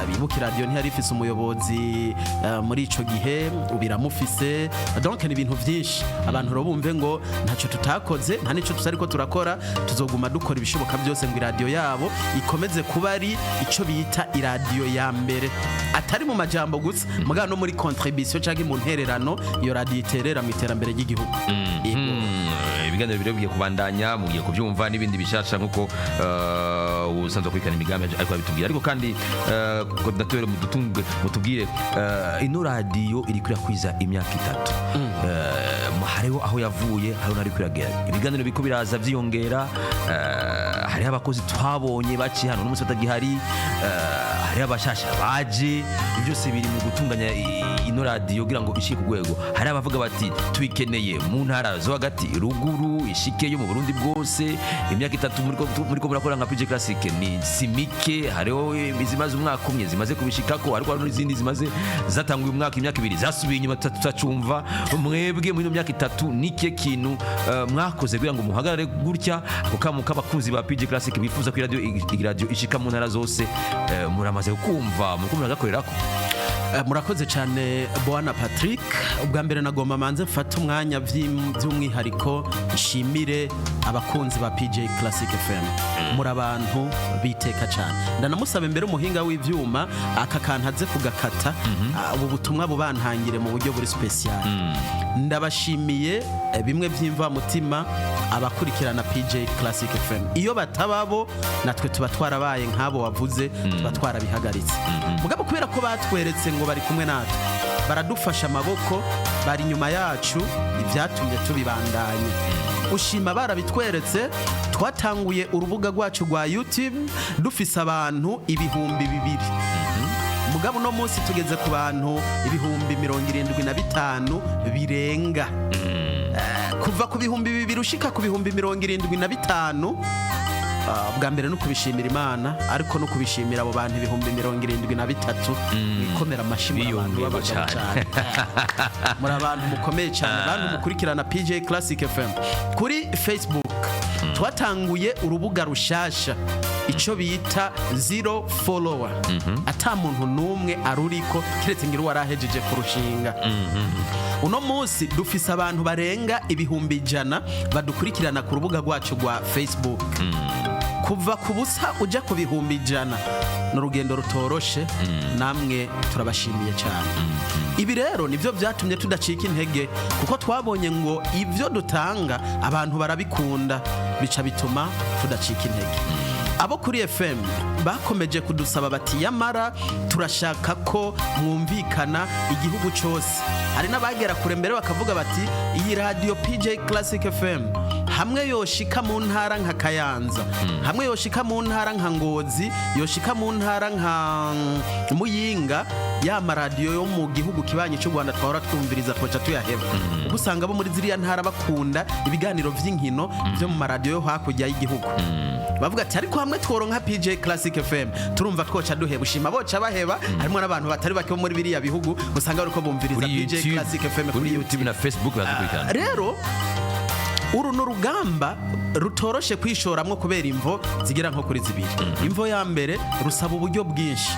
Bibuka radio ntiyari ifise umuyobozi muri ico gihe biramufise, donc ni ibintu byinshi abantu robumve ngo ntacyo tutakoze nta nico tusariko turakora, tuzoguma dukora ibishoboka byose ngo radio yabo ikomeze kuba ari ico bita iradio ya mbere atari mu majambo gusa mugabo no muri contribution cyangwa mu ntererano iyo radio iterera mu iterambere ry'igihugu. Ibiganiro biro bigiye kubandanya mugiye kubyumva n'ibindi bishasha nkuko usanzwe kwikana imigambi ariko abitubwira. Ariko kandi coordinateur mutubwire ino radio iri kwiza imyaka 3 hariho aho yavuye hariho nari kwiragera ibiganiro biko biraza byiyongera. Hari abakozi twabonye baci hano n'umunsi batagihari, hari abashasha baje, byose biri mu gutunganya ino radio kugira ngo ishike kugwego. Hari abavuga bati twikeneye mu ntara zo hagati ruguru ishike yo mu Burundi bwose. Imyaka 3 muri ko murakora nka PJ Classic ni simike, hariho bizimaze umwaka umwe zimaze kubishikako ariko hari n'izindi zimaze zatanguye umwaka imyaka 2 zasubiye inyuma tutacumva. Mwebwe muri imyaka 3 nike kintu mwakoze kugira ngo muhagarare gutya ako kamuka abakunzi ba PJ Classic bifuza ku radio ishika mu ntara zose muramaze kumva mukomera gakorerako? Murakoze cyane Bwana Patrick. Ubwa mbere nagomba manze mfata umwanya by'umwihariko ishimire abakunzi ba PJ Classic FM. Muri abantu biteka cyane. Ndanamusaba imbere umuhinga w'ivyuma aka kantaze kugakata ubu butumwa bubantangire mu buryo buri special. Ndabashimiye bimwe by'imva mutima abakurikirana PJ Classic FM. Iyo batababo natwe tuba twarabaye nk'abo wavuze tuba twarabihagaritse. Mugabo kubera ko batweretse ngo bari kumwe natwe baradufasha amaboko bari nyuma yacu ibyatumye tubibandanye. Ushima barabitweretse twatanguye urubuga rwacu rwa YouTube dufise abantu 2,000 mugabo no munsi tugeze ku bantu 75,000 birenga. Kuva ku 2,000 ushika ku 75,000 bwa mbere no kubishimira Imana ariko no kubishimira abo bantu 73,000 bikomera amashimwe abantu babagabo cyane. Muri abantu mukomeye cyane abantu mukurikirana PJ Classic FM kuri Facebook. Twatanguye urubuga rushasha ico bita 0 follower. Ata muntu numwe aruriko kiretse ngira warahejeje kurushinga. Uno munsi dufise abantu barenga 100,000 badukurikirana ku rubuga rwacu rwa Facebook. Kuva ku busa uja ku 100,000 n'urugendo rutoroshe. Namwe turabashimiye cyane. Ibi rero nivyo byatumye tudacika intege kuko twabonye ngo ivyo dutanga abantu barabikunda bica bituma tudacika intege. Abo kuri FM bakomeje kudusaba bati yamara turashaka ko mwumvikana igihugu cyose. Hari n'abagera kure mbere bakavuga bati iyi radio PJ Classic FM hamwe yoshika mu ntara nka Kayanza, hamwe yoshika mu ntara nka Ngozi, yoshika mu ntara nka Muyinga, ya maradiyo yo mu gihugu kibanye cy'u Rwanda twahora twumviriza twaca tuyaheba. Ubusanga bo muri ziriya ntara bakunda ibiganiro vy'inkino byo mu maradiyo yo hakurya y'igihugu. Bavuga ati ariko hamwe tworonka PJ Classic FM turumva twoca duheba, ushima boca baheba. Harimo n'abantu batari bake muri biriya bihugu usanga bariko bumviriza PJ Classic FM kuri YouTube na Facebook badukurikirana. Rero uru n'urugamba rutoroshe kwishoramwo kubera imvo zigera nko kuri zibiri. Imvo ya mbere rusaba uburyo bwinshi,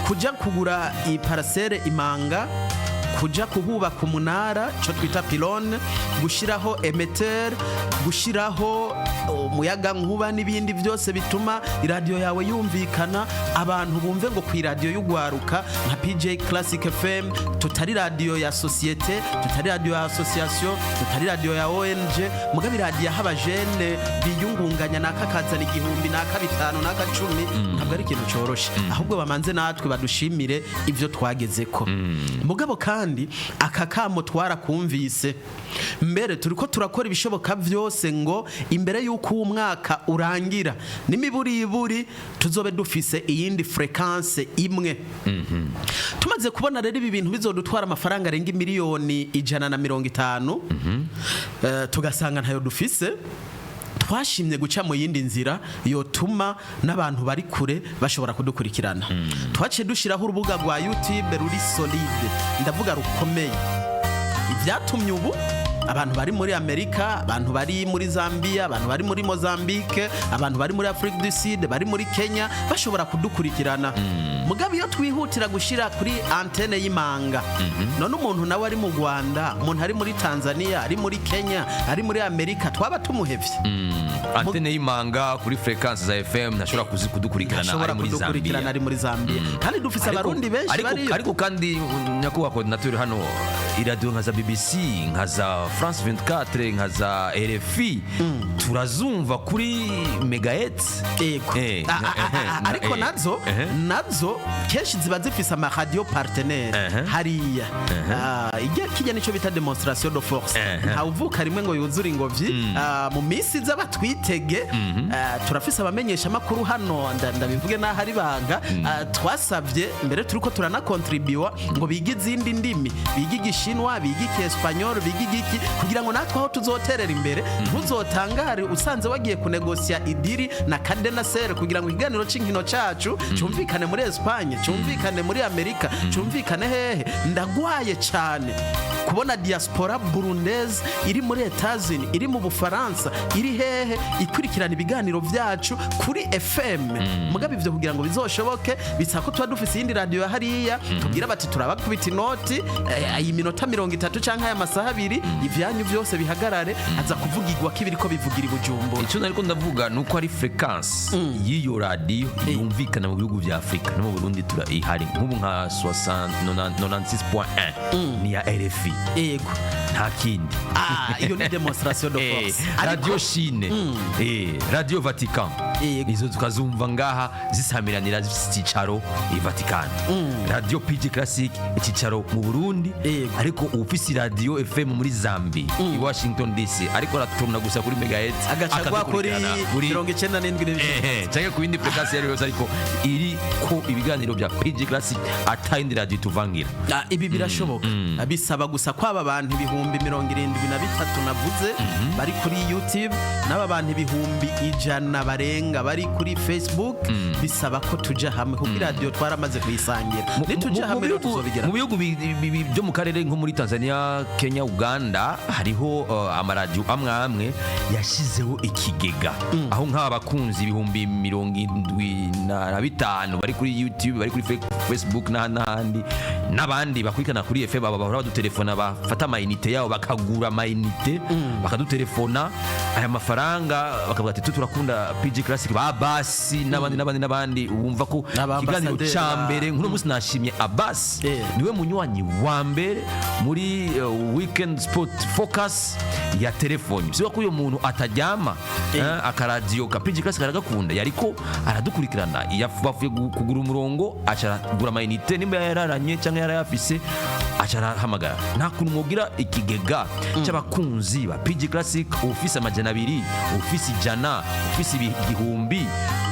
kuja kugura iparasere Imanga, kuja kuhubaka umunara cyo twita pylone, gushiraho emetteur, gushiraho umuyaga nkuba n'ibindi byose bituma iradiyo yawe yumvikana, abantu bumve ngo ku iradiyo y'ugwaruka nka PJ Classic FM tutari radiyo ya societe, tutari radiyo ya association, tutari radiyo ya ONG, mugabe iradiyo y'abajene biyungunganya nakakazana igihumbi naka bitanu naka 10, ntabwo ari ikintu cyoroshe. Ahubwo bamanze natwe badushimire ivyo twagezeko. Mugabo kandi akakamo twarakumvise, mbere turiko turakora ibishoboka vyose ngo imbere yuko umwaka urangira n'imiburiburi tuzobe dufise iyindi frequency imwe. Tumaze kubona rero ibi bintu bizodutwara amafaranga arenga miliyoni 150, tugasanga ntayo dufise, twashimye guca mu yindi nzira yotuma n'abantu bari kure bashobora kudukurikirana. Twaciye dushiraho urubuga rwa YouTube ruri solide, ndavuga rukomeye. Ibyatumye ubu abantu bari muri Amerika, abantu bari muri Zambia, abantu bari muri Mozambique, abantu bari muri Afrique du Sud, bari muri Kenya bashobora kudukurikirana. Mugabe iyo twihutira gushira kuri antene y'Imanga, none umuntu nawe ari mu Rwanda, umuntu ari muri Tanzania, ari muri Kenya, ari muri Amerika, twaba tumuhevye. Antene y'Imanga kuri frequency za FM ntashobora kudukurikirana ari muri Zambia. Kandi dufise abarundi benshi bari. Ariko kandi nyakuba coordinateur hano iradiyo nka za BBC, nka za France 24, nka za RFI turazumva kuri megahertz. Ariko nazo kenshi ziba zifise ama radio partenaire hariya. Kijya nico bita demonstration de force. Ntawuvuka rimwe ngo yuzure ingobyi. Mu minsi z'abatwitege turafise abamenyesha makuru hano, ndabivuge na hari banga twasabye mbere turiko turana contribute ngo bige izindi ndimi, bige igishinwa, bige ikiespanyol, bige igiki, kugira ngo natwe aho tuzoterera imbere ntuzotangare usanze wagiye kunegosia idiri na Cadena Ser kugira ngo ikiganiro c'inkino cacu cyumvikane muri Espagne, cyumvikane muri Amerika, cyumvikane hehe. Ndagwaye cyane kubona diaspora burundaise iri muri Etats-Unis, iri mu Bufaransa, iri hehe ikurikirana ibiganiro vyacu kuri FM. Mugabe ivyo kugira ngo bizoshoboke bisako tuba dufise indi radio ya hariya tugira bati turabakubita inoti ayi minota 30 canke aya masaha 2 ivyanyu byose bihagarare, aza kuvugirwa kibiriko bivugira Bujumbura. Ico nariko ndavuga nuko ari frequency y'iyo radio yumvikana mu bihugu vya Afrika no mu Burundi ihari nk'ubu nka 96.1 ni ya RFI. Ego nta kindi. Iyo ni demonstration de force. Radio Chine, Radio Vatican, izo tukazumva ngaha zisamiranira z'icicaro i Vatican. Radio PJ Classic icicaro mu Burundi, ariko ufisi radio FM muri Zambia i Washington DC, ariko ratumna gusa kuri megahertz agacagwa kuri 97. Cyangwa ku bindi frequency yari yose, ariko iri ko ibiganiro bya PJ Classic atayindi radio tuvangira. Ibi birashoboka, bisaba gusa kwaba abantu ibihumbi 73 navuze bari kuri YouTube, n'aba bantu ibihumbi 100 barenga bari kuri Facebook. Bisaba ko tuja hamwe kuko radio twaramaze kuyisangira, nituja hamwe rero tuzobigera. Mu bihugu byo mu karere nko muri Tanzania, Kenya, Uganda hariho amaradio amwe yashizeho ikigega, aho nk'aba bakunzi ibihumbi 75 bari kuri YouTube, bari kuri Facebook n'ahandi, n'abandi bakurikana kuri FM bahora badutelefona, bafata amayinite yabo bakagura amayinite bakadutelefona aya mafaranga bakavuga ati turakunda PJ Classic babasi n'abandi wumva ko ikiganiro cyambere nk'uno munsi nashimye Abbas niwe munywanyi wa mbere muri weekend sport focus ya telefone. Sio ko uyo muntu atajyama akaradio ka PJ Classic aragakunda, yariko aradukurikirana yafuye kugura umurongo acara gura amayinite nimba yararanye cyangwa yarayafise acarahamagara nta kuntu mwogira ikigega cy'abakunzi ba PG Classic ufise amajana 200 ufise 100 ufise igihumbi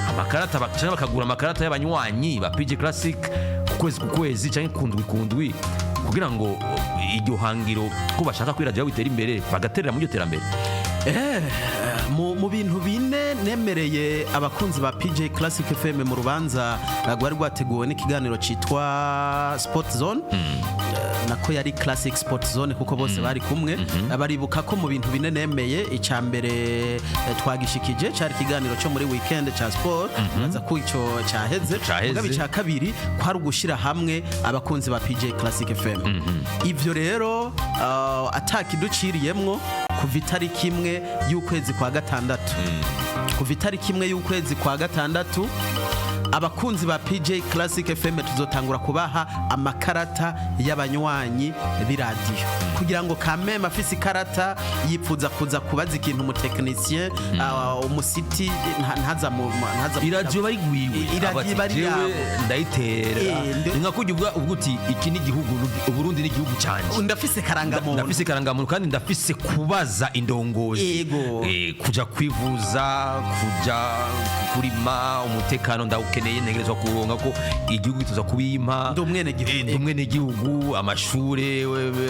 amakarata bakagura amakarata y'abanywanyi ba PG Classic kwezi ku kwezi cyangwa kundwi kugira ngo iryo hangiro ko bashaka ko radio bitera imbere bagaterera mu terambere. Mu bintu bine nemereye abakunzi ba PJ Classic FM mu rubanza rwari rwateguwe n'ikiganiro citwa Sport Zone nako yari Classic Sport Zone kuko bose bari kumwe baribuka ko mu bintu bine nemeye icambere twagishikije cyari kiganiro cyo muri weekend cha sport baza ko ico cyaheze mugabe cya kabiri kwari gushira hamwe abakunzi ba PJ Classic FM ivyo rero atakiduciriyemwo kuva itariki imwe y'ukwezi kwa gatandatu kuva itariki imwe y'ukwezi kwa gatandatu abakunzi ba PJ Classic FM tuzotangura kubaha amakarata y'abanywanyi b'iradiyo kugira ngo kameme afise ikarata yipfuza kuza kubaza ikintu umutekinicien umusiti ntaza iradiyo bari gwiwe iradiyo bari yawe ndayitera inka kujya uguti iki ni gihugu Burundi ni gihugu cyanje ndafise karangamuntu kandi ndafise kubaza indongozi kuja kwivuza kuja kurima umutekano ndawukeneye ntegerezwa kuronga ko igihugu tuza kubimpa ndumwene gihugu amashure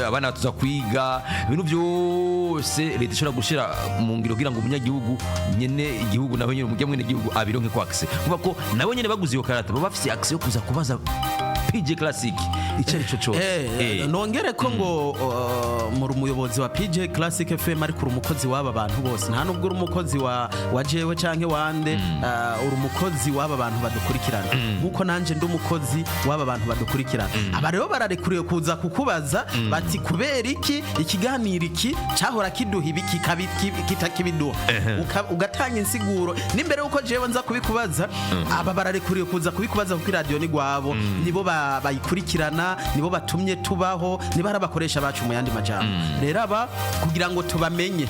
abana tuza kwiga ibintu byose leta ishobora gushira mu ngiro kugira ngo umunyagihugu nyene igihugu nawe nyene umujya mwene gihugu abironke ko access kuba ko nawe nyene baguze iyo karata baba bafise access yo kuza kubaza PJ Classic icari cyo cyose nongere ko ngo muri umuyobozi wa PJ Classic FM ari kuri umukozi w'aba bantu bose nta nubwo uri umukozi wa jewe canke wande uri umukozi w'aba bantu badukurikirana nkuko nanje ndi umukozi w'aba bantu badukurikirana aba rero bararekuriye kuza kukubaza bati kubera iki ikiganiro iki cyahora kiduha ibiki kitakibiduha ugatanga insiguro n'imbere uko jewe nza kubikubaza aba bararekuriye kuza kubikubaza kuko radio ni gwabo nibo bayikurikirana nibo batumye tubaho niba arabakoresha bacu mu yandi majambo rero aba kugira ngo tubamenye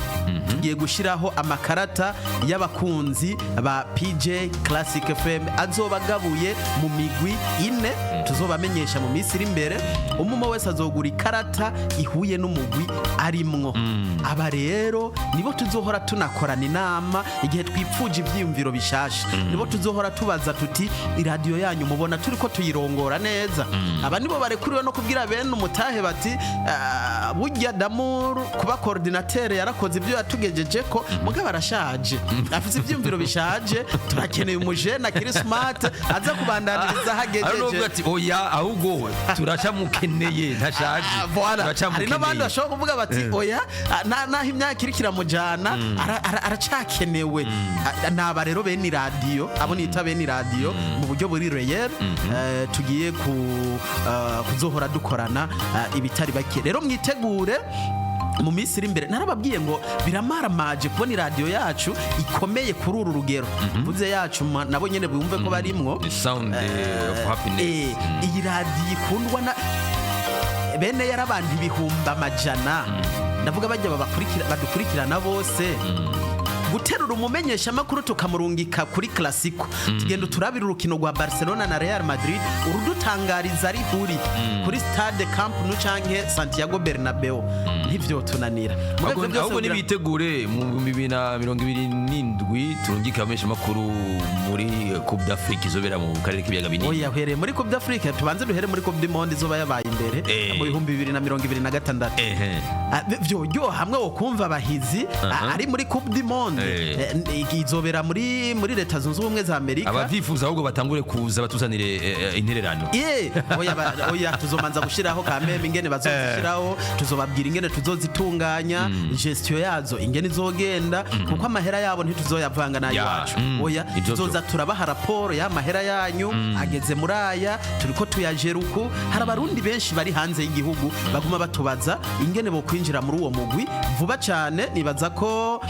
tugiye gushiraho amakarata y'abakunzi ba PJ Classic FM azobagabuye mu migwi ine tuzobamenyesha mu minsi iri imbere umumo wese azogura ikarata ihuye n'umugwi arimwo aba rero nibo tuzohora tunakorana inama igihe twipfuje ivyiyumviro bishasha nibo tuzohora tubaza tuti iradiyo yanyu mubona turiko tuyirongora neza aba nibo barekuriwe no kubwira bene umutahe bati burya Damur kuba coordinateur yarakoze ibyo yatugejeje ko mugabo arashaje afite ivyumviro bishaje turakeneye umujene akiri smart aza kubandaniriza hagejeje ati oya ahubwo turacamukeneye ntashaje hari n'abandi bashobora kuvuga bati oya naho imyaka irikira mujana aracakenewe naba rero bene radio abo nita bene radio mu buryo buri real tugiye kuzohora dukorana ibitari bake rero mwitegure mu minsi iri imbere narababwiye ngo biramaramaje kubona iradiyo yacu ikomeye kuri uru rugero mvuze yacu nabo nyene bumve ko barimwo sound of happiness iyi radiyo ikundwa na bene yarabandi ibihumbi amajana ndavuga bajya badukurikirana bose guterura umumenyesha makuru tukamurungika kuri Classico tugenda turabira urukino rwa Barcelona na Real Madrid urudutangariza ari huri kuri Stade Camp Nou canke Santiago Bernabeu ntivyo tunanira ahubwo nibitegure mu 2027 turungika amesha makuru muri Coupe d'Afrique izobera mu karere k'ibiyaga binini oya hereye muri Coupe d'Afrique tubanze duhere muri Coupe du Monde izoba yabaye imbere mu 2026 vyo hamwe wo kumva abahizi ari muri Coupe du Monde izobera muri leta zunze ubumwe za Amerika abavyifuza ahubwo batangure kuza batuzanire intererano oya tuzomanza gushiraho kameme ingene bazozishiraho tuzobabwira ingene tuzozitunganya gestion yazo ingene izogenda kuko amahera yabo ntituzoyavanga nayo wacu oya tuzoza turabaha raporo y'amahera yanyu ageze muri aya turiko tuyajeruku hari abarundi benshi bari hanze y'igihugu baguma batubaza ingene bo kwinjira muri uwo mugwi vuba cyane nibaza ko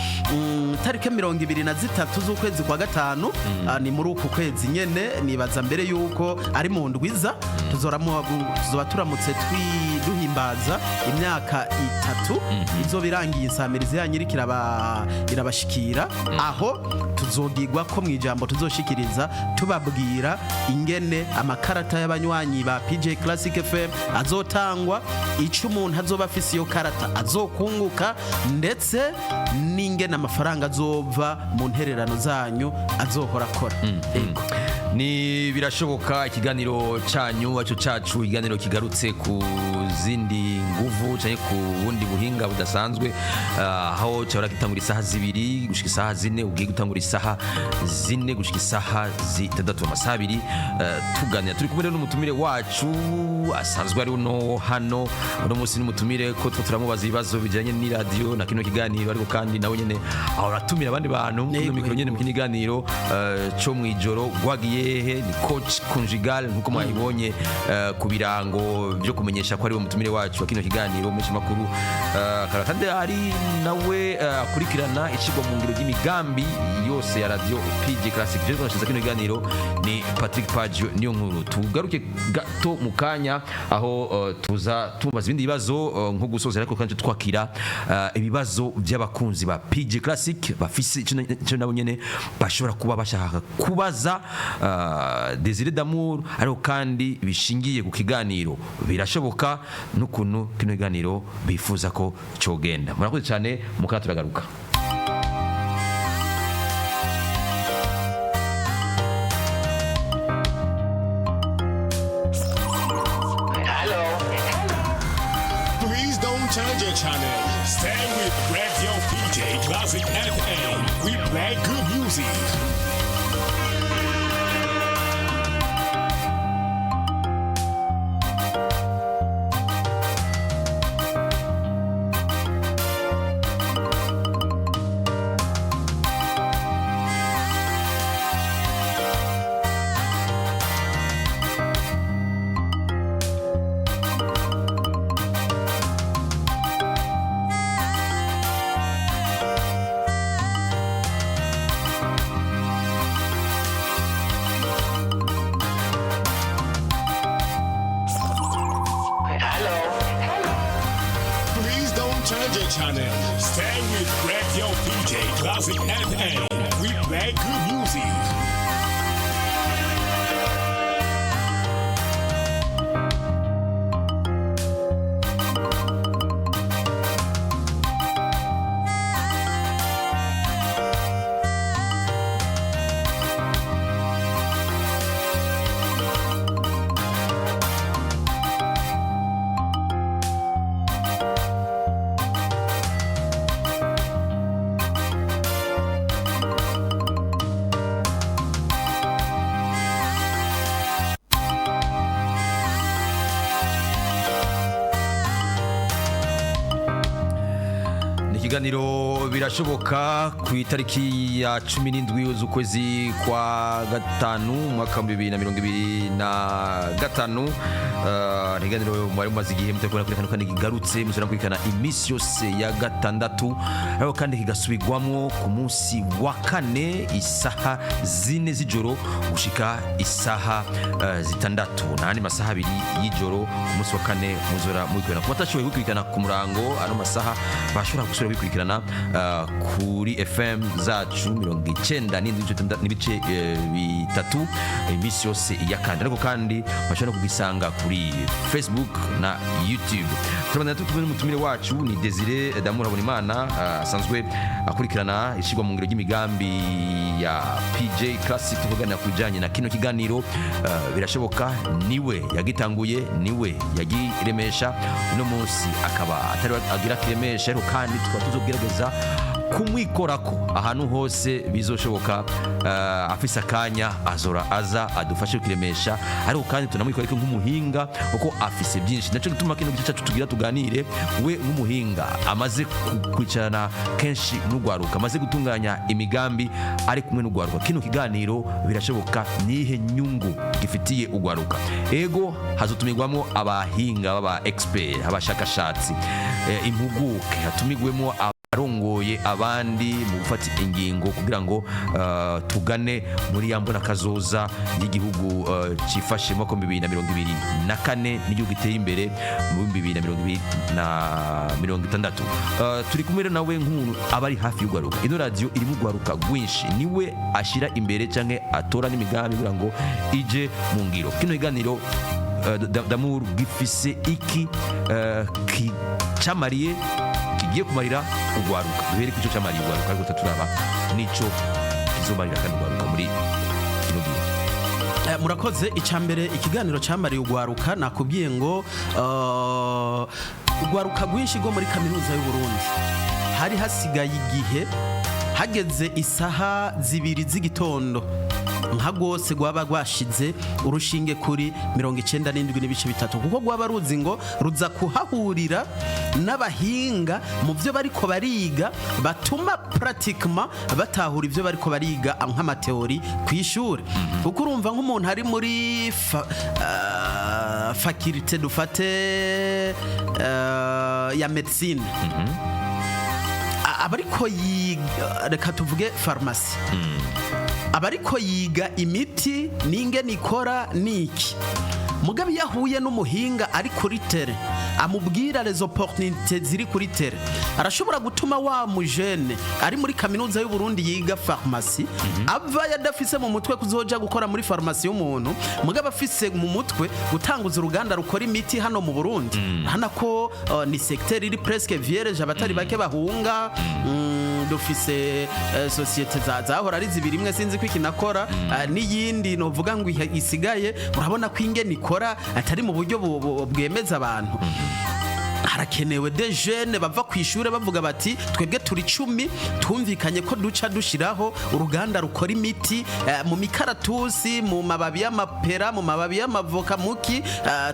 tarike 23 z'ukwezi kwa gatanu ni muri uku kwezi nyene nibaza mbere yuko ari mu ndwiza tuzoba turamutse duhimbaza imyaka 3 izo birangiye insamirizi yanyu irabashikira aho tuzogirwa ko mu ijambo tuzoshikiriza tubabwira ingene amakarata y'abanywanyi ba PJ Classic FM azotangwa, ico umuntu azoba afise iyo karata azokunguka, ndetse n'ingene amafaranga azova mu ntererano zanyu azohora akora. Ni birashoboka ikiganiro cyanyu wacu cacu ikiganiro kigarutse ku zindi nguvu cyane ku bundi buhinga budasanzwe, aho cyahora gitangura isaha 2 gushika isaha 4, ugiye gutangura isaha 4 gushika isaha 6 amasaha 2, tuganira turi kumwe n'umutumire wacu asanzwe ari uno hano uno munsi n'umutumire ko turamubaza ibibazo bijanye ni radio na kino kiganiro, ariko kandi nawe nyene aho ratumira abandi bantu no mikro nyene mu kiganiro cyo mwijoro gwagiye ni coach conjugal nkuko mwabibonye ku birango byo kumenyesha ko ari umutumire wacu wa kino kiganiro mu makuru, kandi ari nawe akurikirana ishigwa mu ngiro y'imigambi yose ya radio PJ Classic. Je nashize kino kiganiro ni Patrick Pagio niyo nkuru. Tugaruke gato mu kanya aho tuza tubaza ibindi bibazo nko gusoza, ariko kandi twakira ibibazo by'abakunzi ba PJ Classic bafise icyo nabo nyene bashobora kuba bashaka kubaza Désiré d'amour, ariko kandi bishingiye ku kiganiro birashoboka n'ukuntu kino kiganiro bifuza ko cyogenda. Murakoze cyane, mukana turagaruka. Please don't change your channel. Stay with Radio PJ Classic FM. We play good music. Change your channel. Stay with Radio PJ Classic FM. We play good music. Ikiganiro birashoboka ku itariki ya 17 z'ukwezi kwa gatanu mwaka 2025. Ikiganiro mwari mumaze igihe mutakubona kuri kano kandi kigarutse musura kwikana imisi yose ya gatandatu, ariko kandi kigasubirwamo ku munsi wa kane isaha 4 z'ijoro gushika isaha 6 n'andi masaha 2 y'ijoro ku munsi wa kane muzora mukwena ku batashoboye gukurikirana ku murango ano masaha bashobora gusura bikurikirana kuri FM zacu 97 n'ibice bitatu imisi yose ya kandi, ariko kandi bashobora kugisanga kuri Facebook na YouTube. Turabana tukumwe n'umutumire wacu ni Désiré d'amour Habonimana, asanzwe akurikirana ishigwa mu ngiro y'imigambi ya PJ Classic, tuvugana kujanye na kino kiganiro birashoboka. Niwe yagitanguye, niwe yagiremesha, uno munsi akaba atari agira kiremesha, ariko kandi tuzogerageza kumwikorako ahantu hose bizoshoboka. Afisa kanya azora aza adufashe kiremesha, ariko kandi tunamwikoreka nk'umuhinga uko afise byinshi. Naco gituma kino gice cyacu tugira tuganire we nk'umuhinga amaze kwicarana kenshi n'ugwaruka, amaze gutunganya imigambi ari kumwe n'ugwaruka. Kino kiganiro birashoboka nihe nyungu gifitiye ugwaruka. Ego hazotumirwamo abahinga baba expert, abashakashatsi, impuguke, hatumigwemo arongoye abandi mu gufata ingingo kugira ngo tugane muri ya mbona kazoza y'igihugu cifashe mu 2024 n'igihugu giteye imbere mu 2026. Turi kumwe nawe nk'umuntu abari hafi y'ugwaruka. Ino radio iri mu gwaruka gwinshi, niwe ashira imbere canke atora n'imigambi kugira ngo ije mu ngiro. Kino iganiro d'amour gifise iki camariye kigiye kumarira ugwaruka. Duhere ku cyo camariye ugwaruka ariko turaba nico kizomarira kandi ugwaruka muri kino gihe. Murakoze. Icambere ikiganiro camariye ugwaruka nakubwiye ngo ugwaruka gwinshi go muri kaminuza y'u Burundi hari hasigaye igihe hageze isaha 2 z'igitondo nka gose gwaba gwashize urushinge kuri 97.3 kuko gwaba ruzi ngo ruza kuhahurira n'abahinga mu byo bariko bariga batuma pratiquement batahura ibyo bariko bariga nk'amateori kw'ishure. Kuko urumva nk'umuntu ari muri faculté dufate ya médecine abariko yiga, reka tuvuge pharmacie, abariko yiga imiti n'ingene ikora niki, mugabe yahuye n'umuhinga ari kuri tere amubwira les opportunités ziri kuri tere, arashobora gutuma wa mujene ari muri kaminuza y'u Burundi yiga pharmacie ava yadafise mu mutwe kuzoja gukora muri pharmacie y'umuntu, mugabe afise mu mutwe gutanguza uruganda rukora imiti hano mu Burundi. Hana ko ni secteur iri presque vierge, abatari bake bahunga. Dufise societe zahora ari zibiri, imwe sinzi ko ikinakora n'iyindi novuga ngo isigaye. Urabona ko ingene ikora atari mu buryo bwemeza abantu. Harakenewe de jeunes bava kw'ishure bavuga bati twebwe turi 10 twumvikanye ko duca dushiraho uruganda rukora imiti mu mikaratusi, mu mababi y'amapera, mu mababi y'amavoka, muki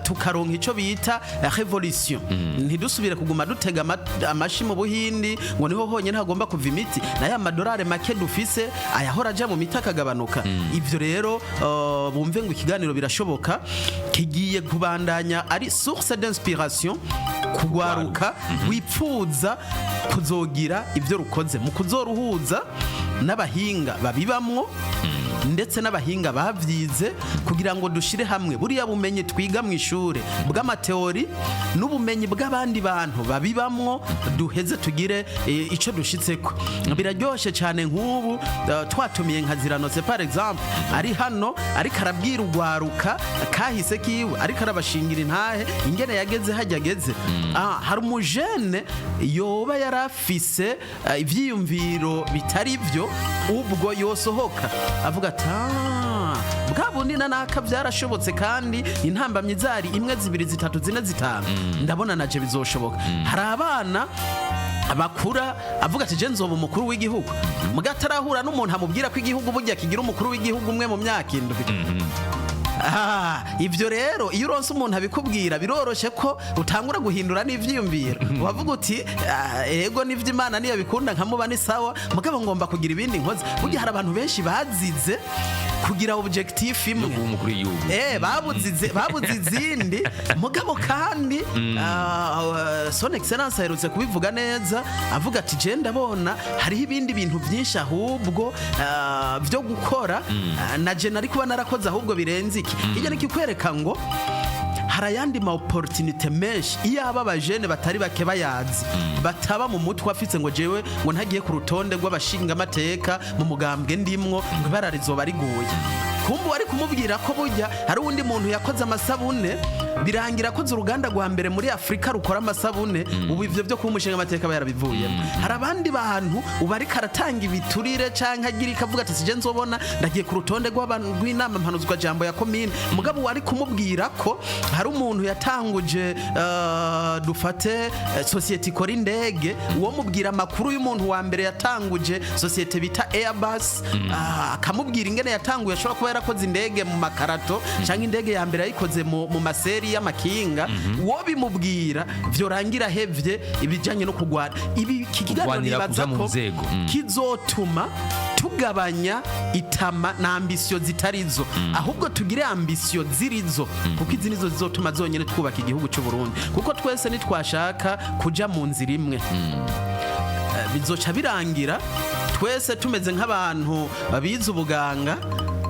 tukaronka ico bita revolution. Ntidusubire kuguma dutega amashi mu Buhindi ngo niho honyene hagomba kuva imiti, na ya madolari make dufise ayahora aja mu miti akagabanuka. Ivyo rero bumve ngo ikiganiro birashoboka kigiye kubandanya ari source d'inspiration kugwaruka wipfuza kuzogira ibyo rukoze mu kuzoruhuza n'abahinga babibamwo ndetse n'abahinga bavyize kugira ngo dushire hamwe buriya bumenyi twiga mu ishure bw'amateori n'ubumenyi bw'abandi bantu babibamwo duheze tugire ico dushitseko. Biraryoshe cyane nk'ubu twatumiye nka Ziranose par exemple ari hano ariko arabwira ugwaruka kahise kiwe ariko arabashingira intahe ingene yageze hajyageze. Hari umujene yoba yarafise ivyiyumviro bitari byo ubwo yosohoka avuga bwabundi naka byarashobotse kandi intambamye zari 1 2 3 4 5 ndabona naje bizoshoboka. Hari abana abakura avuga ati je nzoba umukuru w'igihugu mugatarahura n'umuntu amubwira ko igihugu burya kigira umukuru w'igihugu umwe mu myaka 7. Ivyo rero iyo uronse umuntu abikubwira biroroshe ko utangura guhindura n'ivyiyumviro wavuga uti ego n'ivy'Imana niyo bikunda nkamuba ni sawa mugabo ngomba kugira ibindi nkoze. Burya hari abantu benshi bazize kugira objectif imwe babuze izindi mugabo kandi son excellence aherutse kubivuga neza avuga ati je ndabona hariho ibindi bintu byinshi ahubwo byo gukora na je nari kuba narakoze ahubwo birenze iki. Ijya nikikwereka ngo harayandi ma opportunité menshi iyo aba bajene batari bake bayazi bataba mu mutwe afitse ngo jewe ngo ntagiye ku rutonde rw'abashinga amateka mu mugambwe ndimwo ngo bararizoba riguye. Kumbu ari kumubwira ko burya hari undi muntu yakoze amasabune birangira ko uruganda rwa mbere muri Afrika rukora amasabune ubu ivyo byo kumushinga amateka bayarabivuye. Hari abandi bantu ubari karatanga ibiturire canke agira ikavuga ati sije nzobona ndagiye ku rutonde rw'inama mpanuzwa jambo ya commune mugabo wari kumubwira ko hari umuntu yatanguje dufate societe ikora indege uwo mubwira amakuru y'umuntu wa mbere yatanguje societe bita Airbus akamubwira ingene yatanguye ashobora kuba yarakoze indege mu makarato canke indege ya mbere yayikoze mu maseri y'amakinga uwo bimubwira vyo rangira hevye ibijanye no kugwana ibi kikiganiro nibaza ko kizotuma tugabanya itama na ambisio zitarizo ahubwo tugire ambisio zirizo kuko izi nizo zizotuma zonyene twubaka igihugu cy'u Burundi kuko twese nitwashaka kuja mu nzira imwe bizoca birangira twese tumeze nk'abantu bize ubuganga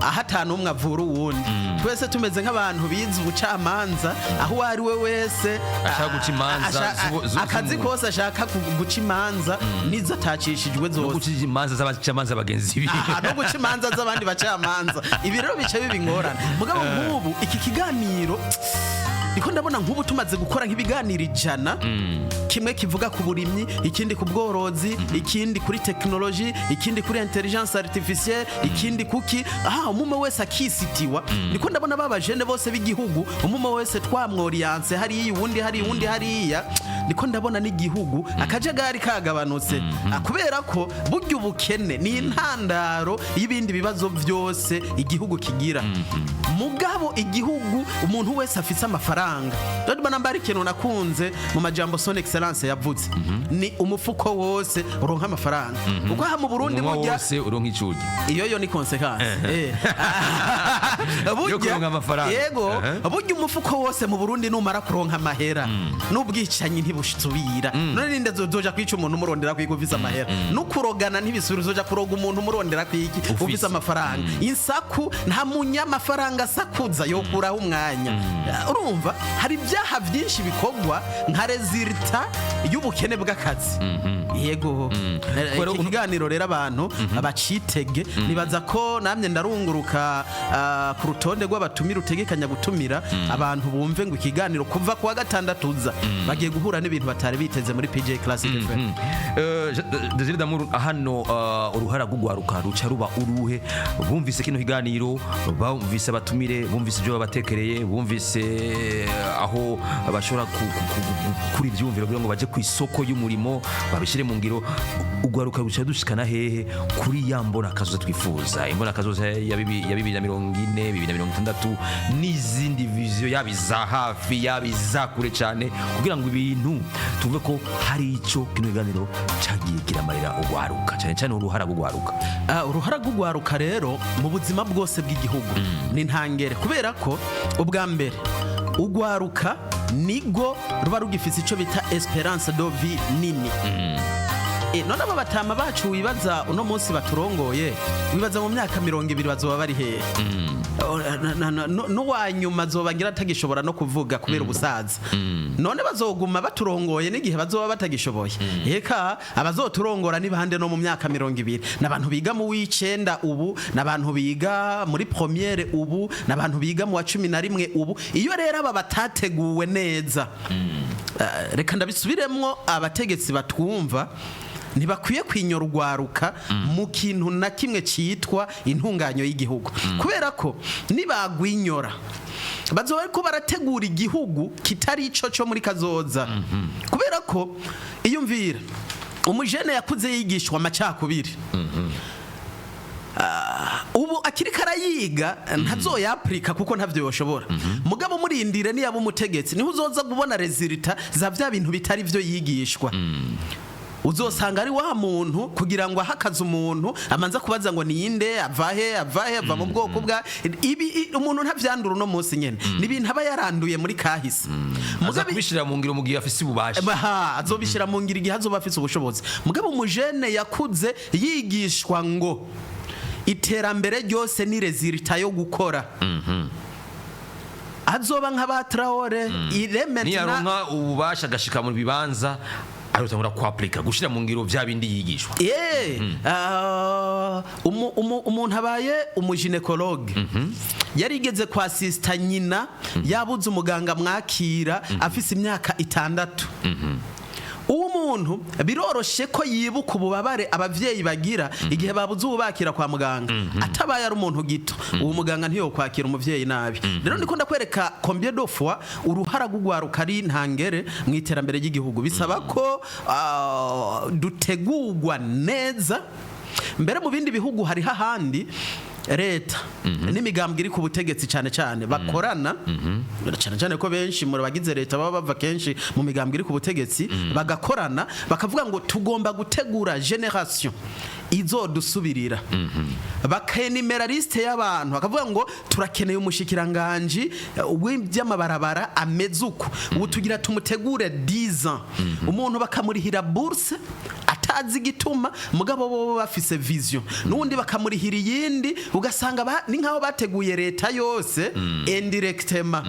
aho atanumwe avura uwundi twese tumeze nk'abantu bize ubucamanza aho uwo ari we wese ashaka guca imanza akazi kose ashaka guca imanza nizo atacishijwe zose no guca imanza z'abacamanza bagenzi biwe no guca imanza z'abandi bacamanza ibi rero bice bibingorana mugabo nk'ubu iki kiganiro niko ndabona nk'ubu tumaze gukora nk'ibiganiro 100 kimwe kivuga ku burimyi ikindi ku bworozi ikindi kuri technology ikindi kuri intelligence artificielle ikindi kuki umume wese akisitiwa niko ndabona babajene bose b'igihugu umume wese twamworiyanse hari uwundi hariya niko ndabona n'igihugu akajagari kagabanutse kubera ko burya ubukene ni intandaro y'ibindi bibazo byose igihugu kigira mugabo igihugu umuntu wese afise amafaranga Dodi banambari ikintu nakunze mu majambo son excellence yavuze ni umufuko wose uronka amafaranga uko ha mu Burundi burya wose uronka icugi iyo ni consequence burya yego burya umufuko wose mu Burundi numara kuronka amahera n'ubwicanyi ntibushitsubira none ninde zoja kwica umuntu umurondera kwiguvisa amahera no kurogana ntibisubira zoja kuroga umuntu umurondera kwiki uvisa amafaranga insaku nta munyamafaranga sakuza yokuraho umwanya urumva hari ibyaha byinshi bikogwa nka resulta y'ubukene bw'akazi yego iki kiganiro rero abantu abacitege nibaza ko namye ndarunguruka ku rutonde rw'abatumira utegekanya gutumira abantu bumve ngo ikiganiro kuva kuwa gatandatuza bagiye guhura n'ibintu batari biteze muri PJ Classic FM. Desire Damour hano uruhara gugwaruka ruca ruba uruhe bumvise kino kiganiro bumvise abatumire bumvise ibyo babatekereye bumvise aho bashobora kuri ibyumviro kugira ngo baje ku isoko y'umurimo babishire mu ngiro ugwaruka ruca dushikana hehe kuri yambona kazoza twifuza imbona kazoza ya 2040 2060 n'izindi vision yabiza hafi yabiza kure cyane kugira ngo ibintu tuve ko hari ico kino kiganiro cagiye kiramarira ugwaruka cyane cyane uruhara gugwaruka uruhara gugwaruka rero mu buzima bwose bw'igihugu ni ntangere kubera ko ubwa mbere ugwaruka nigo ruba rugifise ico bita esperance de vie nini none abo batama bacu wibaza uno munsi baturongoye wibaza mu myaka 20 bazoba bari hehe no wanyuma zobagira atagishobora no kuvuga kubera ubusaza none bazoguma baturongoye n'igihe bazoba batagishoboye eka abazoturongora ni bande no mu myaka 20 nabantu biga mu w'icenda ubu nabantu biga muri première ubu nabantu biga mu wa 11 ubu iyo rero aba batateguwe neza reka ndabisubiremwo abategetsi batwumva ntibakwiye kwinyora ugwaruka mu kintu na kimwe cyitwa intunganyo y'igihugu kubera ko nibagwinyora bazoba ko barategura igihugu kitari ico cyo muri kazoza kubera ko iyo mvira umujene yakuze yigishwa amacakubiri ubu akiri karayiga ntazoyaprika kuko ntavyo yoshobora mugabo murindire ni yabo umutegetsi niho uzoza kubona resulta za bya bintu bitari byo yigishwa uzosanga ari wa muntu kugira ngo ahakaze umuntu amanza kubaza ngo niyinde ava mu bwoko bwa ibi umuntu ntavyandura no munsi nyene nibintu aba yaranduye muri kahise mugabe bishira mu ngiro mugiye afise ububasha azobishira mu ngiro igihe azoba afise ubushobozi mugabo umujene yakuze yigishwa ngo iterambere ryose ni resulta yo gukora azoba nk'abatraore ireme niyaronka ububasha gashika mu bibanza arutangura kwaplika gushira mu ngiro vya bindi yigishwa umuntu abaye umugynecologue yarigeze kwa sister nyina yabuze umuganga mwakira afise imyaka 6 uwo muntu biroroshe ko yibuka ububabare abavyeyi bagira igihe babuze ububakira kwa muganga atabaye ari umuntu gito uwo muganga ntiyo kwakira umuvyeyi nabi rero ndiko ndakwereka combien de fois uruhara gugwaruka ari ntangere mu iterambere ry'igihugu bisaba ko dutegurwa neza mbere mu bindi bihugu hari hahandi leta n'imigambwe iri ku butegetsi cyane bakorana cyane ko benshi muri bagize leta baba bava kenshi mu migambwe iri ku butegetsi bagakorana bakavuga ngo tugomba gutegura generation izodusubirira bakenimera liste y'abantu bakavuga ngo turakeneye umushikiranganje w'ibyamabarabara amezuko ubu tugira tumutegure 10 ans umuntu bakamurihira bourse atazi igituma mugabo bo bafise vision nundi bakamurihira iyindi ugasanga ni nkaho bateguye leta yose indirectement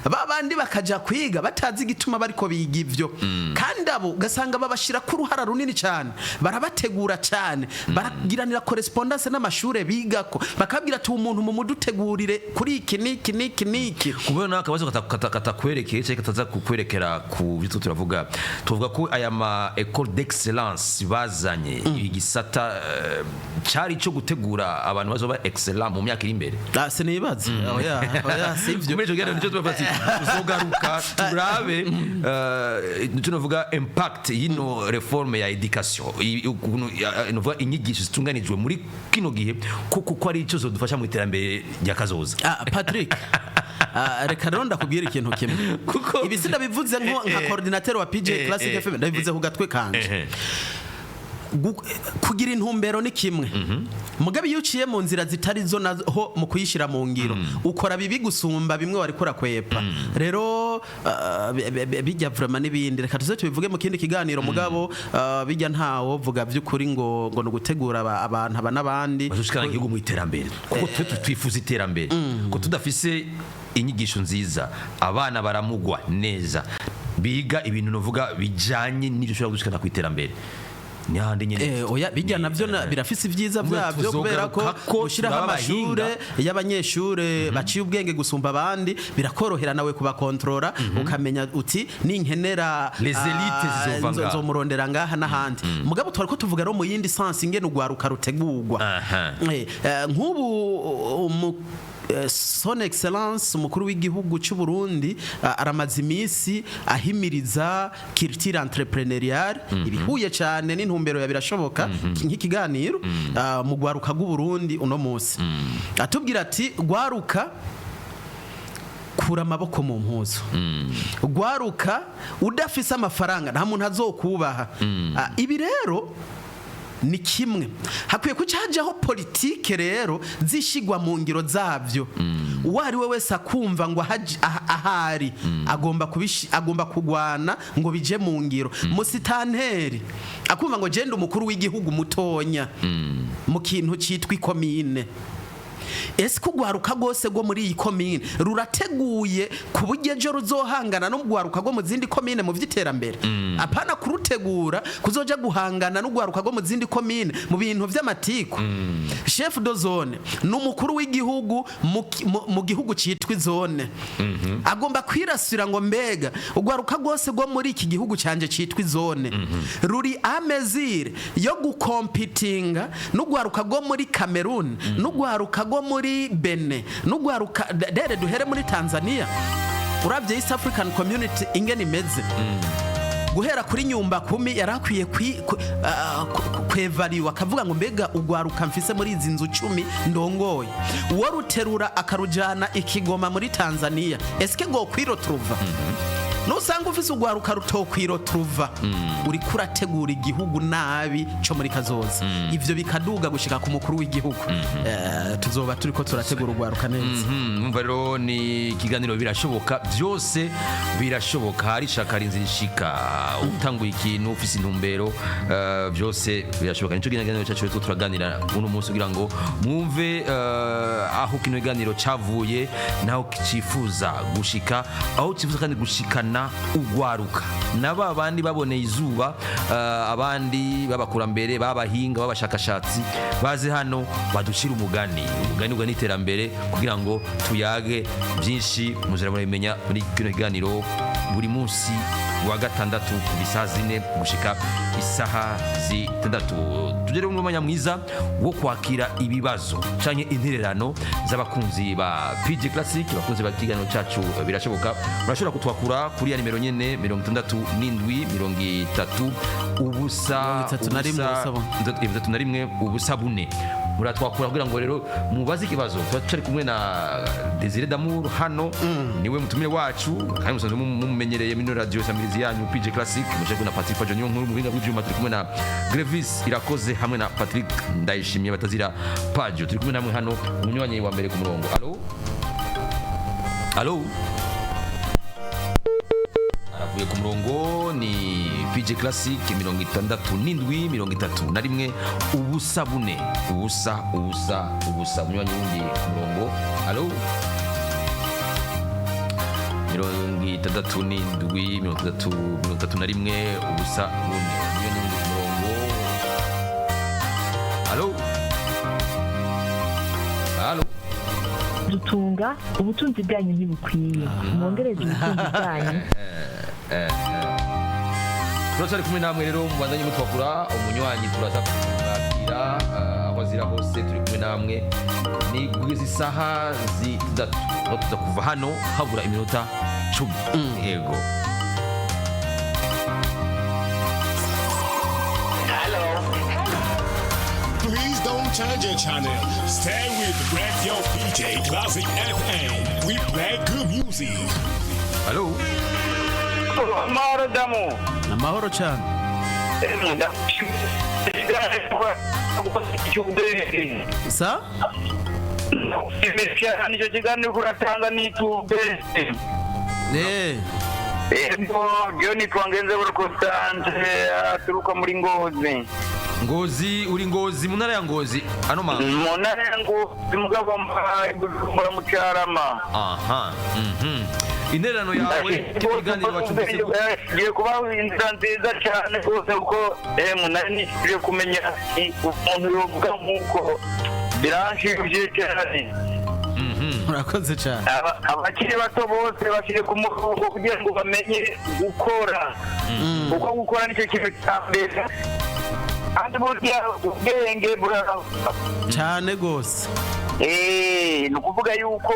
babandi bakaja kwiga batazi igituma bariko biga ivyo kandi abo ugasanga babashira ku ruhara runini cyane barabategura cyane baragiranira correspondance n'amashure bigako bakabwira ati umuntu mu mudutegurire kuri iki niki kubona akabazo katakwerekeye cyangwa kataza kukwerekera ku byo tuvuga ko aya ma école d'excellence bazanye igisata cyari cyo gutegura abantu bazoba excellent mu myaka iri imbere sinibaza oya sivyo muri cyo gero nicyo tubafati uzogaruka turabe tunavuga impact y'ino reforme ya education novuga inyigisho zitunganijwe muri kino gihe kuko ari cyo zodufasha mu iterambere rya kazoza Patrick reka rero ndakubwira ikintu kimwe ibisi ndabivuze nka coordinateur wa PJ Classic FM ndabivuze ku gatwe kanje kugira intumbero ni kimwe mugabe yuciye mu nzira zitari zo naho mu kuyishira mu ngiro ukora bibi gusumba bimwe wari kora kwepa rero bijya vraiment nibindi reka tuze tubivuge mu kindi kiganiro mugabo bijya ntawo vuga by'ukuri ngo no gutegura abantu abanabandi bashikana igihugu mu iterambere kuko twifuza iterambere ko tudafise inyigisho nziza abana baramugwa neza biga ibintu novuga bijanye n'ibyo ushobora gushikana ku iterambere nyande nyene oya bijya navyo birafise ivyiza byavyo kubera ko ushiraho amashure y'abanyeshure baciye ubwenge gusumba abandi birakorohera nawe kubakontrola ukamenya uti ninkenera les élites zizovanga nzomurondera ngaha n'ahandi mugabo twari ko tuvuga ro mu yindi sense ingene ugwaruka rutegurwa nk'ubu Son Excellence umukuru w'igihugu cy'u Burundi aramaze imisi ahimiriza culture entrepreneuriale ibihuye cyane n'intumbero ya birashoboka nk'ikiganiro mu gwaruka rw'u Burundi uno munsi atubwira ati gwaruka kura amaboko mu mpuzo gwaruka udafise amafaranga nta muntu azokubaha ibi rero ni kimwe hakwiye kucajaho politike rero zishigwa mu ngiro zavyo uwari we wese akumva ngo ahari agomba kugwana ngo bije mu ngiro musitanteri akumva ngo genda umukuru w'igihugu mutonya mu kintu citwa ikomine ese kugwaruka gose go muri iyi komine rurateguye ku buryo ejo ruzohangana no gwaruka go mu zindi komine mu vy'iterambere apana kurutegura kuzoja guhangana no gwaruka go mu zindi komine mu bintu vy'amatiku chef de zone n'umukuru w'igihugu mu gihugu citwa zone agomba kwirasira ngo mbega ugwaruka gose go muri iki gihugu canje citwa zone ruri amezire yo gukompitinga no gwaruka go muri Cameroon no gwaruka go muri Benin n'ugwaruka dere duhere muri Tanzania uravye East African Community ingene imeze guhera kuri nyumba 10 yarakwiye kwevaliwa akavuga ngo mbega ugwaruka mfise muri izi nzu 10 ndongoye uwo ruterura akarujana ikigoma muri Tanzania eske ngo kwirotruva nusanga ufise ugwaruka rutokwirotruva uri kurategura igihugu nabi cyo muri kazoza ivyo bikaduga gushika ku mukuru w'igihugu tuzoba turiko turategura ugwaruka neza umva rero ni kiganiro birashoboka byose birashoboka hari shaka rinzi rishika utanguye ikintu ufise intumbero byose birashoboka nico kiganiro cyacu cyo turaganira uno munsi kugira ngo mwumve aho kino kiganiro cavuye naho kicifuza gushika aho cifuza kandi gushikana ugwaruka naba abandi baboneye izuba abandi babakurambere babahinga babashakashatsi baze hano badushira umugani n'iterambere kugira ngo tuyage byinshi muzira murabimenya muri kino kiganiro buri munsi wa gatandatu bisaha 4 gushika isaha 6 tugere mu mwanya mwiza wo kwakira ibibazo canke intererano z'abakunzi ba PJ Classic bakunzi ba kiganiro cyacu birashoboka urashobora kutwakura kuri ya nimero nyene 67 ubusa 31 ubusa bune muratwakura kugira ngo rero mubaze ikibazo twari kumwe na Desire Damour hano niwe mutumire wacu kandi musanzwe mumenyereye muri radio Samirizi yanyu PJ Classic muje kuna Patrick Fajonyo nkuru muhinga bw'ivyuma turi kumwe na Grevis Irakoze hamwe na Patrick Ndayishimiye batazira Pajo turi kumwe namwe hano umunywanyi wa mbere ku murongo allo bavuye ku murongo ni PJ Classic 67 ubusa bune ubusa munywanyi wundi ku murongo. Allo 67 ubusa bune munywanyi wundi ku murongo. Allo dutunga ubutunzi bwanyu ntibukwiye mwongereze ubutunzi bwanyu. Turasari kumwe namwe rero mubandanye mutwakura umunywanyi turaza kumwakira aho azira hose turi kumwe namwe ni kugeza isaha zitatu aho tuza kuva hano habura iminota 10. Yego Please don't change your channel. Stay with Radio PJ Classic FM. We play good music. Allo Amahoro damu. amahoro cyane. Sa Nicyo kiganiro kuratanga n'itube. Byo nitwa Ngenzeburo Constance aturuka muri Ngozi. uri Ngozi mu ntara ya Ngozi ano ma Mu ntara ya Ngozi mugabo mbara mu Cyarama. aha intererano yawe ikiganiro wacumvise giye kubaho inzira nziza cyane rwose kuko munari nishimiye kumenya umuntu yovuga nk'uko biranshimye cyane. murakoze cyane. Abakiri bato bose bashyire ku murongo kugira ngo bamenye gukora kuko gukora nicyo kintu cya mbere kandi burya ubwenge cyane rwose. ni ukuvuga yuko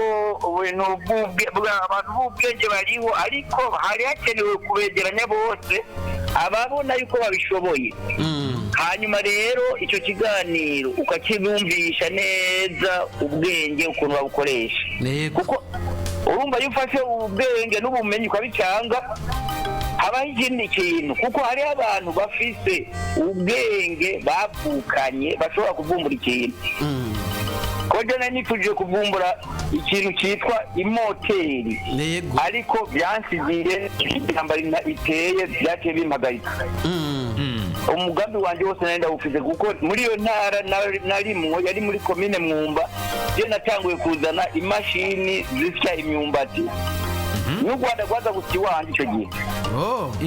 abantu b'ubwenge bariho ariko hari hakenewe kubegeranya bose ababona yuko babishoboye. hanyuma rero icyo kiganiro ukakibumvisha neza ubwenge ukuntu babukoresha kuko urumva iyo ufashe ubwenge n'ubumenyi ukabicanga habaho ikindi kintu kuko hariho abantu bafise ubwenge bavukanye bashobora kuvumbura ikintu. Koje nifuje kuvumbura ikintu cyitwa imoteri ariko byansigiye intambara iteye byaciye bimpagarika. umugambi wanjye wose nenda ufize kuko muri iyo ntara narimwo yari muri komine Mwumba je natanguye kuzana imashini zisya imyumbati n'u Rwanda rwaza gukiwanje icyo gihe.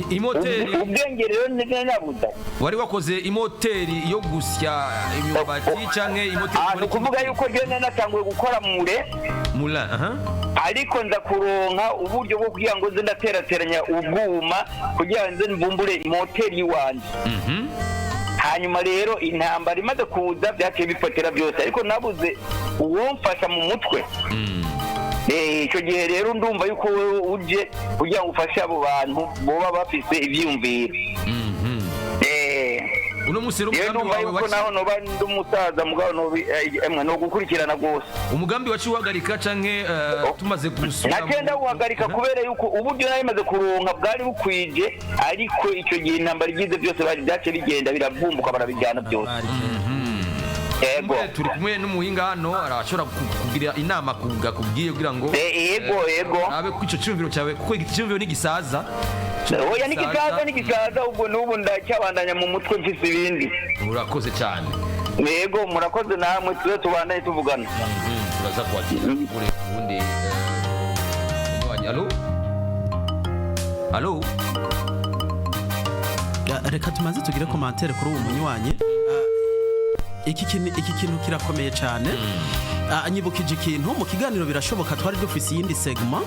imoteri ubwenge rero nabuza wari wakoze imoteri yo gusya imyumbati canke imoteri kuvuga yuko je natanguye gukora mula ariko nza kuronka uburyo bwo kugira ngo ndaterateranya ubwuma kugira ngo mvumbure imoteri yiwanje. hanyuma rero intambara imaze kuza byaciye bipotera byose ariko nabuze uwomfasha mu mutwe. icyo gihe rero ndumva yuko wowe uje kugira ngo ufashe abo bantu boba bafise ivyumviro. uno musi umugambi wawe wacu naho noba ndumusaza mugabo no gukurikirana gose umugambi wacu uhagarika canke tumaze gusura nakenda uhagarika kubera yuko uburyo nari maze kuronka bwari bukwije ariko icyo gihe intambara igize byose bari byace bigenda biravumbuka barabijyana byose. Yego turi kumwe n'umuhinga hano arashobora kugira inama kubwiye kugira ngo yego abe ku ico cyumviro cyawe kuko icyumviro ni gisaza. Oya nigisaza ubwo n'ubu ndacyabandanya mu mutwe mfise ibindi. Urakoze cyane. Yego murakoze namwe tuze tubandanye tuvugana. Turaza kwakira kuri ubundi Allo reka tumaze tugire commentaire kuri uwo munywanyi. Iki kintu kirakomeye cyane. Anyibukije ikintu mu kiganiro birashoboka twari dufise yindi segment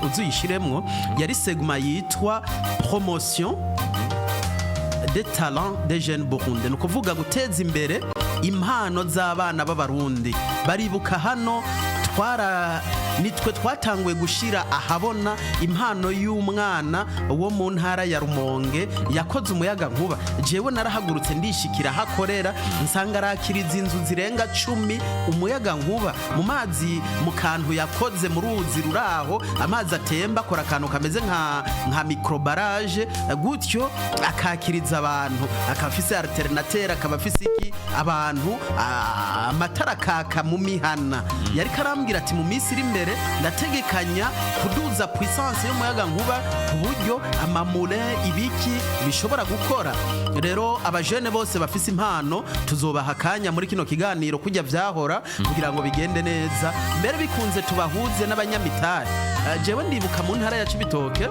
uzuyishiremwo yari segment yitwa promotion des talents des jeunes burundais, no kuvuga guteza imbere impano z'abana b'abarundi. Baribuka hano nitwe twatanguye gushira ahabona impano y'umwana wo mu ntara ya Rumonge yakoze umuyaga nkuba. Jewe narahagurutse ndishikira hakorera nsanga arakiriza inzu zirenga 10 umuyaga nkuba mu mazi mu kantu yakoze mu ruzi ruraho amazi atemba akora akantu kameze nka microbarrage gutyo akakiriza abantu akafise alternateur akabafise iki abantu amatara kaka mu mihana. Yari karambwira ati mu minsi iri imbere imbere ndategekanya kuduza puissance y'umuyaga nkuba ku buryo amamure ibiki bishobora gukora. Rero abajene bose bafise impano tuzobaha akanya muri kino kiganiro kujya vyahora kugira ngo bigende neza, mbere bikunze tubahuze n'abanyamitari. Jewe ndibuka mu ntara ya Cibitoke,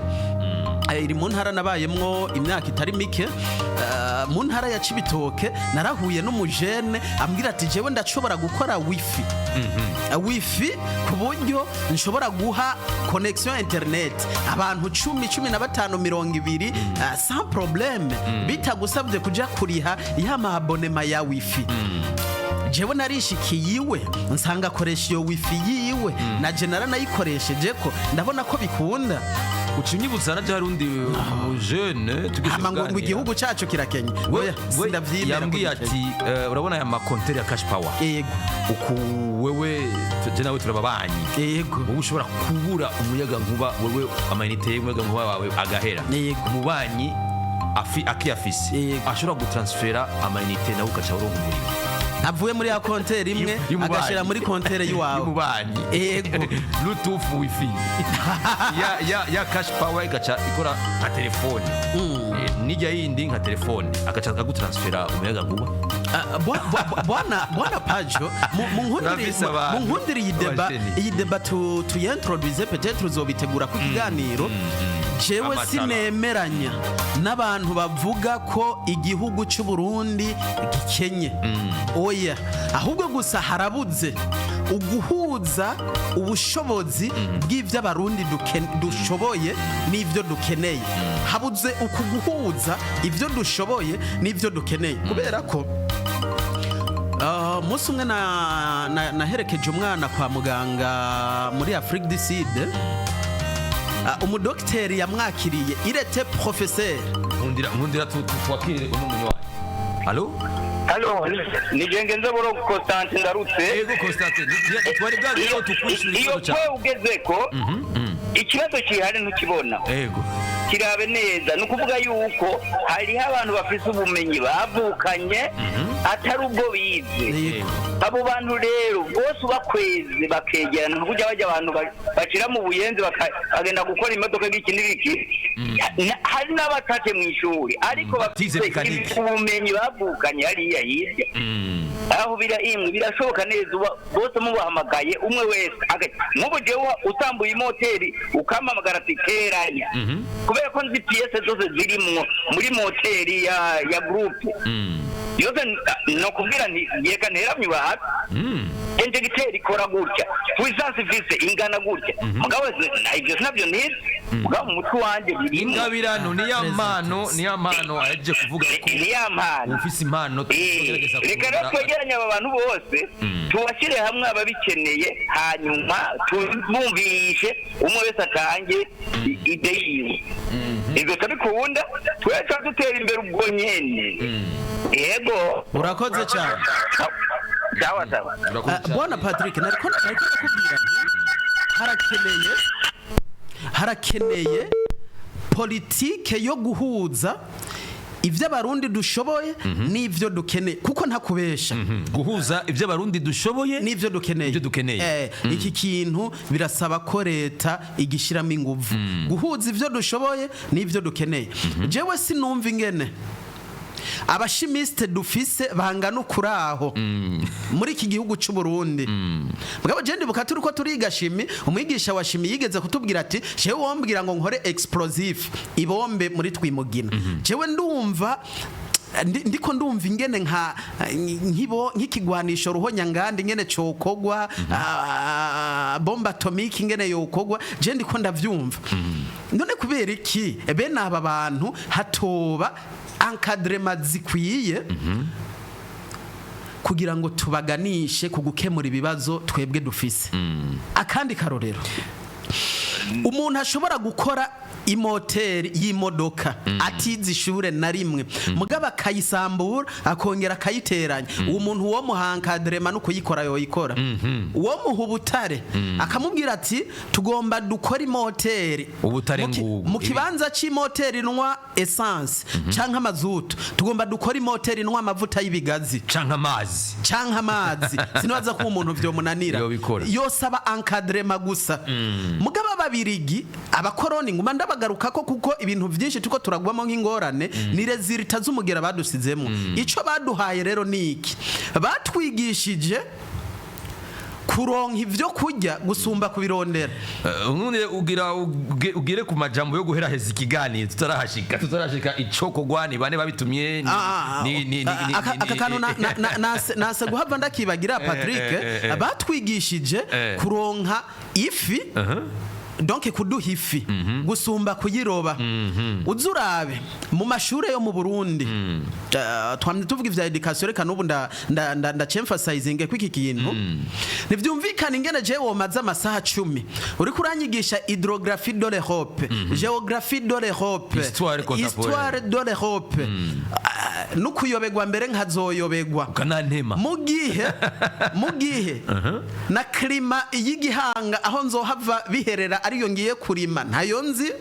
iri mu ntara nabayemwo imyaka itari mike. Mu ntara ya Cibitoke narahuye n'umujene ambwira ati jewe ndashobora gukora wifi ku buryo nshobora guha connection internet abantu 10-15 20 sans problème, bitagusabye kuja kuriha ya abonema ya wifi. Jewe narishikiye iwe nsanga akoresha iyo wifi yiwe na general nayikoresheje ko ndabona ko bikunda. Ucinyibutsa na jarundi jeune tugisha ngo igihugu cyacu kirakenye. Yambwiye ati urabona aya makontere ya cash power. Yego. Uku wewe je nawe turababanyi. Yego. Wowe ushobora kubura umuyaga nkuba, wewe amayinite y'umuyaga nkuba wawe agahera. Umubanyi akiyafise ashobora gutransfera amayinite nawe ukaca uronka umuriro. Avuye muri ya kontere imwe agashira muri kontere yiwawe y'umubanyi. Yego. Bluetooth wifi ya cash power igaca ikora nka telefone. Nijya yindi nka telefone agaca akagutransfera umuyaga nkuba. Bwana Pajo munkundira iyi deba tuyentroduise peut-être uzobitegura ku kiganiro. Jewe sinemeranya n'abantu bavuga ko igihugu cy'u Burundi gikenye. Oya, ahubwo gusa harabuze uguhuza ubushobozi bw'ivyo abarundi dushoboye n'ivyo dukeneye. Habuze ukuguhuza ivyo dushoboye n'ivyo dukeneye, kubera ko musi umwe naherekeje umwana kwa muganga muri Afrique du Sud. Umudokteri yamwakiriye irete professeur nkundira twakire umunywa. Allo nije ngenze boro Constantine ndarutse. Yego Constantine twari bwagero tukwishura ikibazo cyawe. Iyo ugezeko ikibazo kihari ntukibona. Yego. Kirabe neza nukuvuga yuko hari abantu bafise ubumenyi bavukanye atari ubwo bize. Abo bantu rero bose bakweze bakegerana nkujya bajya abantu bacira mu buyenzi bagenda gukora imodoka y'ikindi hari n'abataje mu ishuri ariko bafise ubumenyi bavukanye hariya hirya. Aho birashoboka neza bose mubahamagaye umwe wese nk'ubu jewe utambuye imoteri ukamamagara ati teranya kubera ko nzi piyese zose zirimwo muri moteri ya groupe yose no kubwira nti yeka nteramye bahati injegiteri ikora gutya puissance ifise ingana gutya mugabo ibyo nabyo nize mugabo umutwe wanje ingabirano ni ya mano aje kuvuga ko ni ya mano ufise impano tugerageza reka rero twegeranye aba bantu bose tubashyire hamwe ababikeneye hanyuma tubumvishe umwe wese atange ide yiwe. Ibyo tabikunda twese dutera imbere ubwo nyene. Yego urakoze cyane. Sawa. Bwana Patrick nariko nakubwira harakeneye politike yo guhuza ivyo abarundi dushoboye n'ivyo dukeneye, kuko ntakubesha guhuza ivyo abarundi dushoboye n'ivyo dukeneye. Iki kintu birasaba ko leta igishiramo inguvu guhuza ivyo dushoboye n'ivyo dukeneye. Jewe sinumva ingene abashimiste dufise bangana ukuraho muri iki gihugu cy'u Burundi. Mugabo je ndibuka turi ko turiga shimi, umwigisha wa shimi yigeze kutubwira ati jewe wombwira ngo nkore explosive ibombe muri Twimugina. Jewe ndumva ndiko ndumva ingene nk'ikigwanisho ruhonya ngandi ingene cokogwa bomba atomique ingene yokogwa je ndiko ndavyumva. None kubera iki bene aba bantu hatoba encadrement zikwiye kugira ngo tubaganishe ku gukemura ibibazo twebwe dufise. Akandi karorero, umuntu ashobora gukora imoteri y'imodoka atize ishure na rimwe mugabo akayisambura akongera akayiteranya uwo muntu wo muhankadrema no kuyikora yoyikora uwo muha ubutare akamubwira ati tugomba dukora imoteri ubutare mu kibanza c'imoteri inwa essence canke amazutu tugomba dukora imoteri inwa amavuta y'ibigazi canke amazi sinobaza ko umuntu vyo munanira yosaba encadrement gusa mugabo ababirigi abakoroni nguma ndabagaruka ko kuko ibintu vyinshi tuko turagwamo nk'ingorane ni rezilita z'umugera badusizemwo ico baduhaye rero niki batwigishije kuronka ivyo kurya gusumba kubirondera none ugire ku majambo yo guheraheza ikiganiro tutarashika icoko gwani bane babitumye akakano nase guhava ndakibagira Patrick batwigishije kuronka ifi donc kuduha ifi gusumba kuyiroba uzurabe mu mashure yo mu Burundi twamye tuvuga ivya education reka nubu nda emphasizing kwiki kintu nivyumvikana ingene je womaza amasaha 10 uri kuranyigisha hydrographie de l'Europe géographie de l'Europe histoire de l'Europe nukuyobegwa mbere nkazoyobegwa kanantema mugihe na klima y'igihanga aho nzohava biherera ariyo ngiye kurima ntayo nzi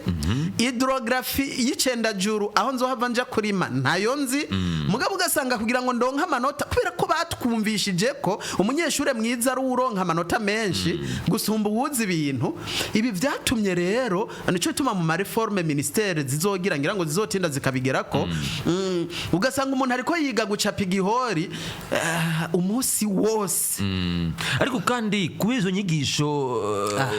hydrographie y'icendajuru aho nzohava nja kurima ntayo nzi mugabo ugasanga kugira ngo ndonka amanota kubera ko batwumvishije ko umunyeshure mwiza ari uronka amanota menshi gusumba uwuzi ibintu ibi vyatumye rero nico bituma mu mareforme ministere zizogira ngira ngo zizotinda zikabigerako ugasanga umuntu ariko yiga gucapa igihori umunsi wose ariko kandi kubizo nyigisho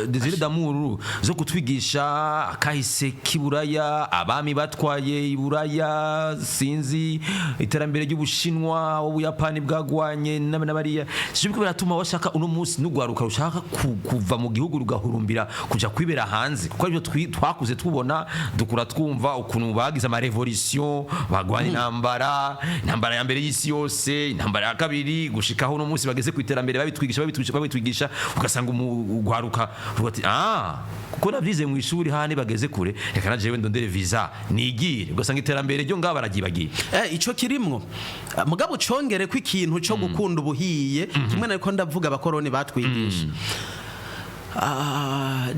Desire d'amour zo kutwigisha akahise kiburaya abami batwaye iburaya sinzi iterambere ry'ubushinwa ubuyapani bwagwanye n'abariya sibiko biratuma washaka uno munsi n'ugwaruka rushaka kuva mu gihugu rugahurumbira kuja kwibera hanze kuko ibyo twakuze tubona dukura twumva ukuntu bagize ama revolution bagwanye intambara ya mbere y'isi yose intambara ya kabiri gushikaho uno munsi bageze ku iterambere babitwigisha ugasanga ugwaruka ruti kuko navyize mu ishuri hane bageze kure reka naje wendo ndere visa nigire ugasanga iterambere ryo ngaba baragibagiye ico kirimwo mugabo congere ko ikintu cyo gukunda ubuhiye kimwe nariko ndavuga abakoroni batwigisha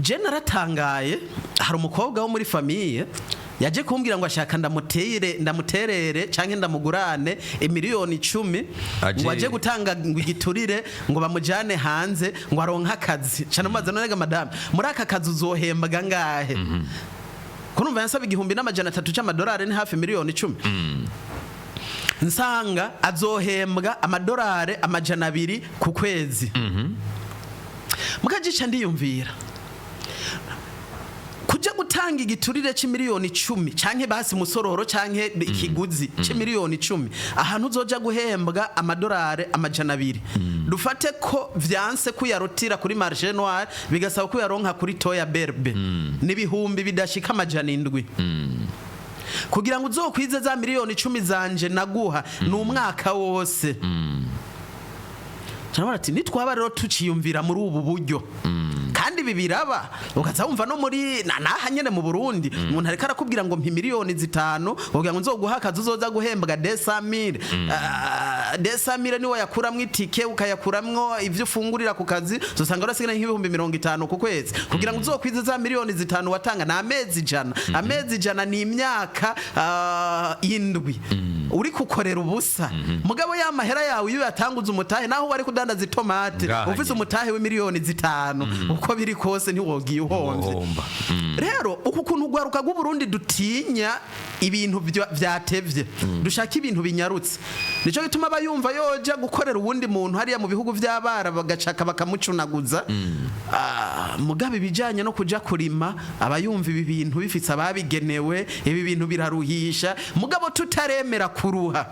je naratangaye hari umukobwa wo muri famille yaje kumbwira ngo ashaka ndamuterere canke ndamugurane miliyoni 10 ngo aje gutanga igiturire ngo bamujane hanze ngo aronka akazi cyane maze none madame muri aka kazi uzohembwa ngahe kurumva yansaba igihumbi n'amajana 3 cy'amadolari ni hafi miliyoni 10 nsanga azohembwa amadolari amajana 2 ku kwezi mukajica ndiyumvira kuja gutanga igiturire c'imiliyoni 10 canke basi musororo canke ikiguzi c'imiliyoni 10 ahantu uzoja guhembwa amadolari amajana 2 dufate ko vyanse kuyarotira kuri marché noir bigasaba kuyaronka kuri toya berbe n'ibihumbi bidashika amajana 7 kugira ngo uzokwize za miliyoni 10 zanje naguha n'umwaka wose cyangwa ati nitwaba rero tuciyumvira muri ubu buryo kandi bibiraba ukaza wumva no muri naha nyene mu Burundi umuntu ariko arakubwira ngo mpi miliyoni 5 ugira ngo nzoguha akazi uzoza guhembwa 200,000 niwo yakuramwe itike ukayakuramwo ivyo ufungurira ku kazi uzosanga urasigana nk'ibihumbi 50 ku kwezi kugira ngo uzokwize za miliyoni 5 watanga na amezi 100 ni imyaka 7 uri kukorera ubusa mugabo ya mahera yawe iyo yatanguza umutahe naho wari kudandaza itomate ufise umutahe w'imiliyoni 5 uko biri kose ntiwogiye uhomvye rero uku kuntu gwaruka rw'u Burundi dutinya ibintu vyatevye dushaka ibintu binyarutse nico gituma bayumva yoja gukorera uwundi muntu hariya mu bihugu vy'abara bagacaka bakamucunaguza mugabe bijanye no kuja kurima abayumva ibi bintu bifitse ababigenewe ibi bintu biraruhisha mugabo tutaremera kuruha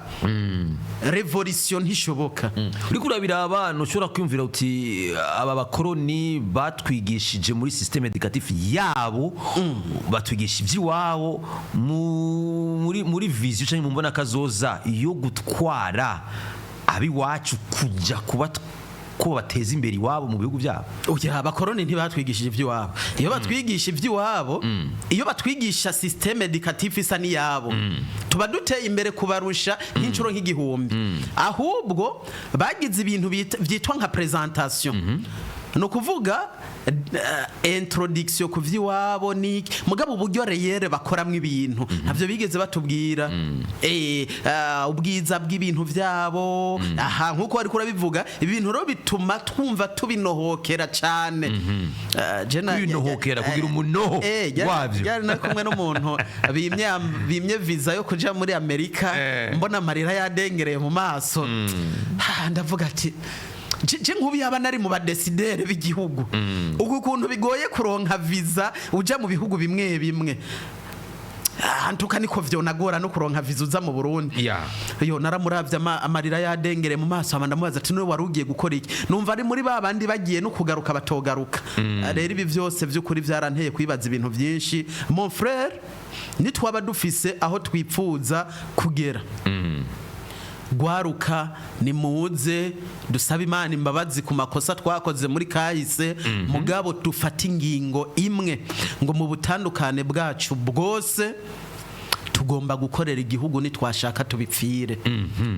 revolution ntishoboka uriko urabira abantu ushobora kwiyumvira uti aba bakoroni batwigishije muri systeme educatif yabo batwigisha ivy'iwabo muri vision cyangwa mu mbona kazoza yo gutwara abi wacu kujya kuba ko bateza imbere iwabo mu bihugu byabo. Oya abakoroni ntibatwigishije iby'iwabo. Iyo batwigisha iby'iwabo, iyo batwigisha systeme educatif isa n'iyabo, tuba duteye imbere kubarusha nk'inshuro nk'igihumbi. Ahubwo bagize ibintu byitwa nka presentation. No kuvuga introduction ku vy'iwabo ni mugabo uburyo reyere bakoramwe ibintu navyo bigeze batubwira ubwiza bw'ibintu vyabo aha nkuko ari kurabivuga ibintu ro bituma twumva tubinohokera cyane binohokera kugira umunoho wavyo yari na kumwe n'umuntu bimye visa yo kuja muri Amerika mbona amarira yadengereye mu maso ndavuga ati je nkubi yaba nari mu badesidere b'igihugu uko kuntu bigoye kuronka visa uja mu bihugu bimwe bimwe antuka niko vyonagora no kuronka visa uza mu Burundi yo naramuravye amarira yadengere mu maso amanda mubaza ati none warugiye gukora iki numva ari muri babandi bagiye no kugaruka batogaruka rero ibi vyose vy'ukuri vyaranteye kwibaza ibintu vyinshi mon frère nitwaba dufise aho twipfuza kugera gwaruka ni muze dusaba Imana imbabazi ku makosa twakoze muri kahise mugabo dufata ingingo imwe ngo mu butandukane bwacu bwose tugomba gukorera igihugu nitwashaka tubipfire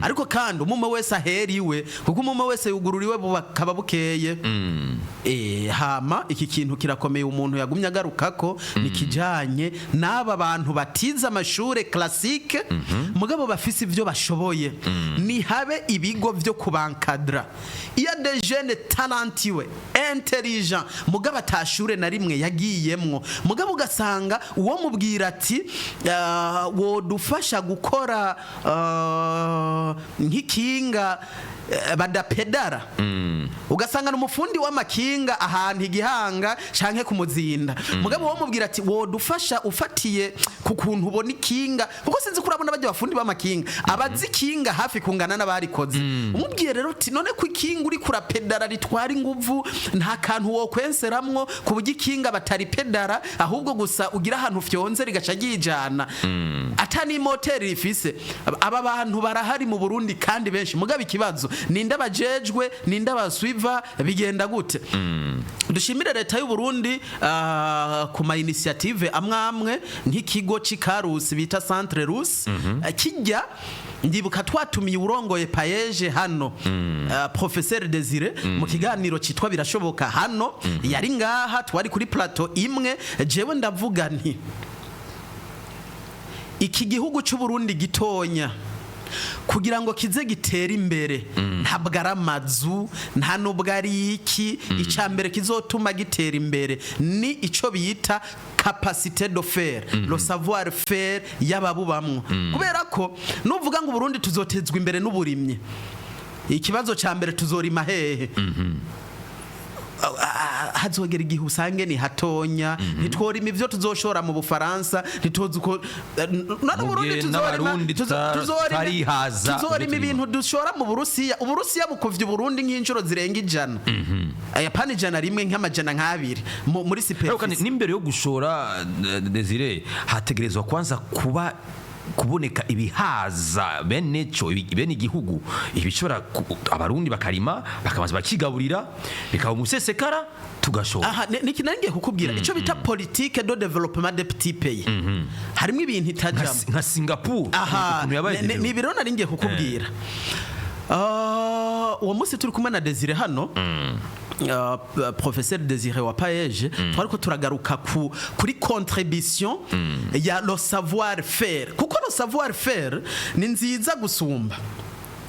ariko kandi umume wese aheriwe kuko umume wese yugururiwe bukaba bukeye hama iki kintu kirakomeye umuntu yagumye agarukako nikijanye n'aba bantu batiza amashure classique mugabo bafise ivyo bashoboye ni habe ibigo vyo kubankadra iya de jeunes talentueux intelligent mugabo atashure na rimwe yagiyemwo mugabo ugasanga uwo mubwira ati wodufasha gukora nk'ikinga badapedara ugasanga n'umufundi w'amakinga ahantu igihanga canke kumuzinda mugabo wo mubwira ati wodufasha ufatiye ku kuntu ubona ikinga kuko sinzi kurabona bajya bafundi b'amakinga abazikinga hafi kungana n'abarikoze umubwiye rero ati none ku ikinga uri kurapedara ritwara inguvu nta kantu wo kwenseramwo ku buryo ikinga batari pedara ahubwo gusa ugira ahantu fyonze rigaca gijana atani moteri rifise aba bantu barahari mu Burundi kandi benshi mugabo ikibazo ninde bajejwe ninde baswiva bigenda gute dushimire leta y'u Burundi ku ma initiative amwe nk'ikigo c'Ikarusi bita Centre Russe kijya ndibuka twatumiye urongoye payeje hano Professeur Desire mu kiganiro citwa birashoboka hano yari ngaha twari kuri plateau imwe jewe ndavuga nti iki gihugu cy'u Burundi gitonya kugira ngo kize gitera imbere ntabwo ari amazu nta nubwo ari iki icambere kizotuma gitera imbere ni ico bita capacité de faire le savoir faire y'ababubamwo kubera ko nuvuga ngo Burundi tuzotezwa imbere n'uburimyi ikibazo cambere tuzorima hehe hazogera igihe usange ni hatonya ntitworima ivyo tuzoshora mu Bufaransa ntitozi uko tuzorima ibintu dushora mu Uburusiya bukuvye Burundi nk'inshuro zirenga 100 ayapana 100 rimwe nk'amajana nk'abiri muri superficie n'imbere yo gushora Desire hategerezwa kwanza kuboneka ibihaza bene cyo bene igihugu ibishora abarundi bakarima bakabanza bakigaburira bikaba umusesekara tugashora nikinangiye kukubwira ico bita politique de développement des petits pays harimo ibintu itajamo nka Singapore ni birona ringiye kukubwira uwo munsi turi kumwe na Desire hano Professeur Desire wa Paeje twariko turagaruka kuri contribution ya le savoir faire kuko le savoir faire ni nziza gusumba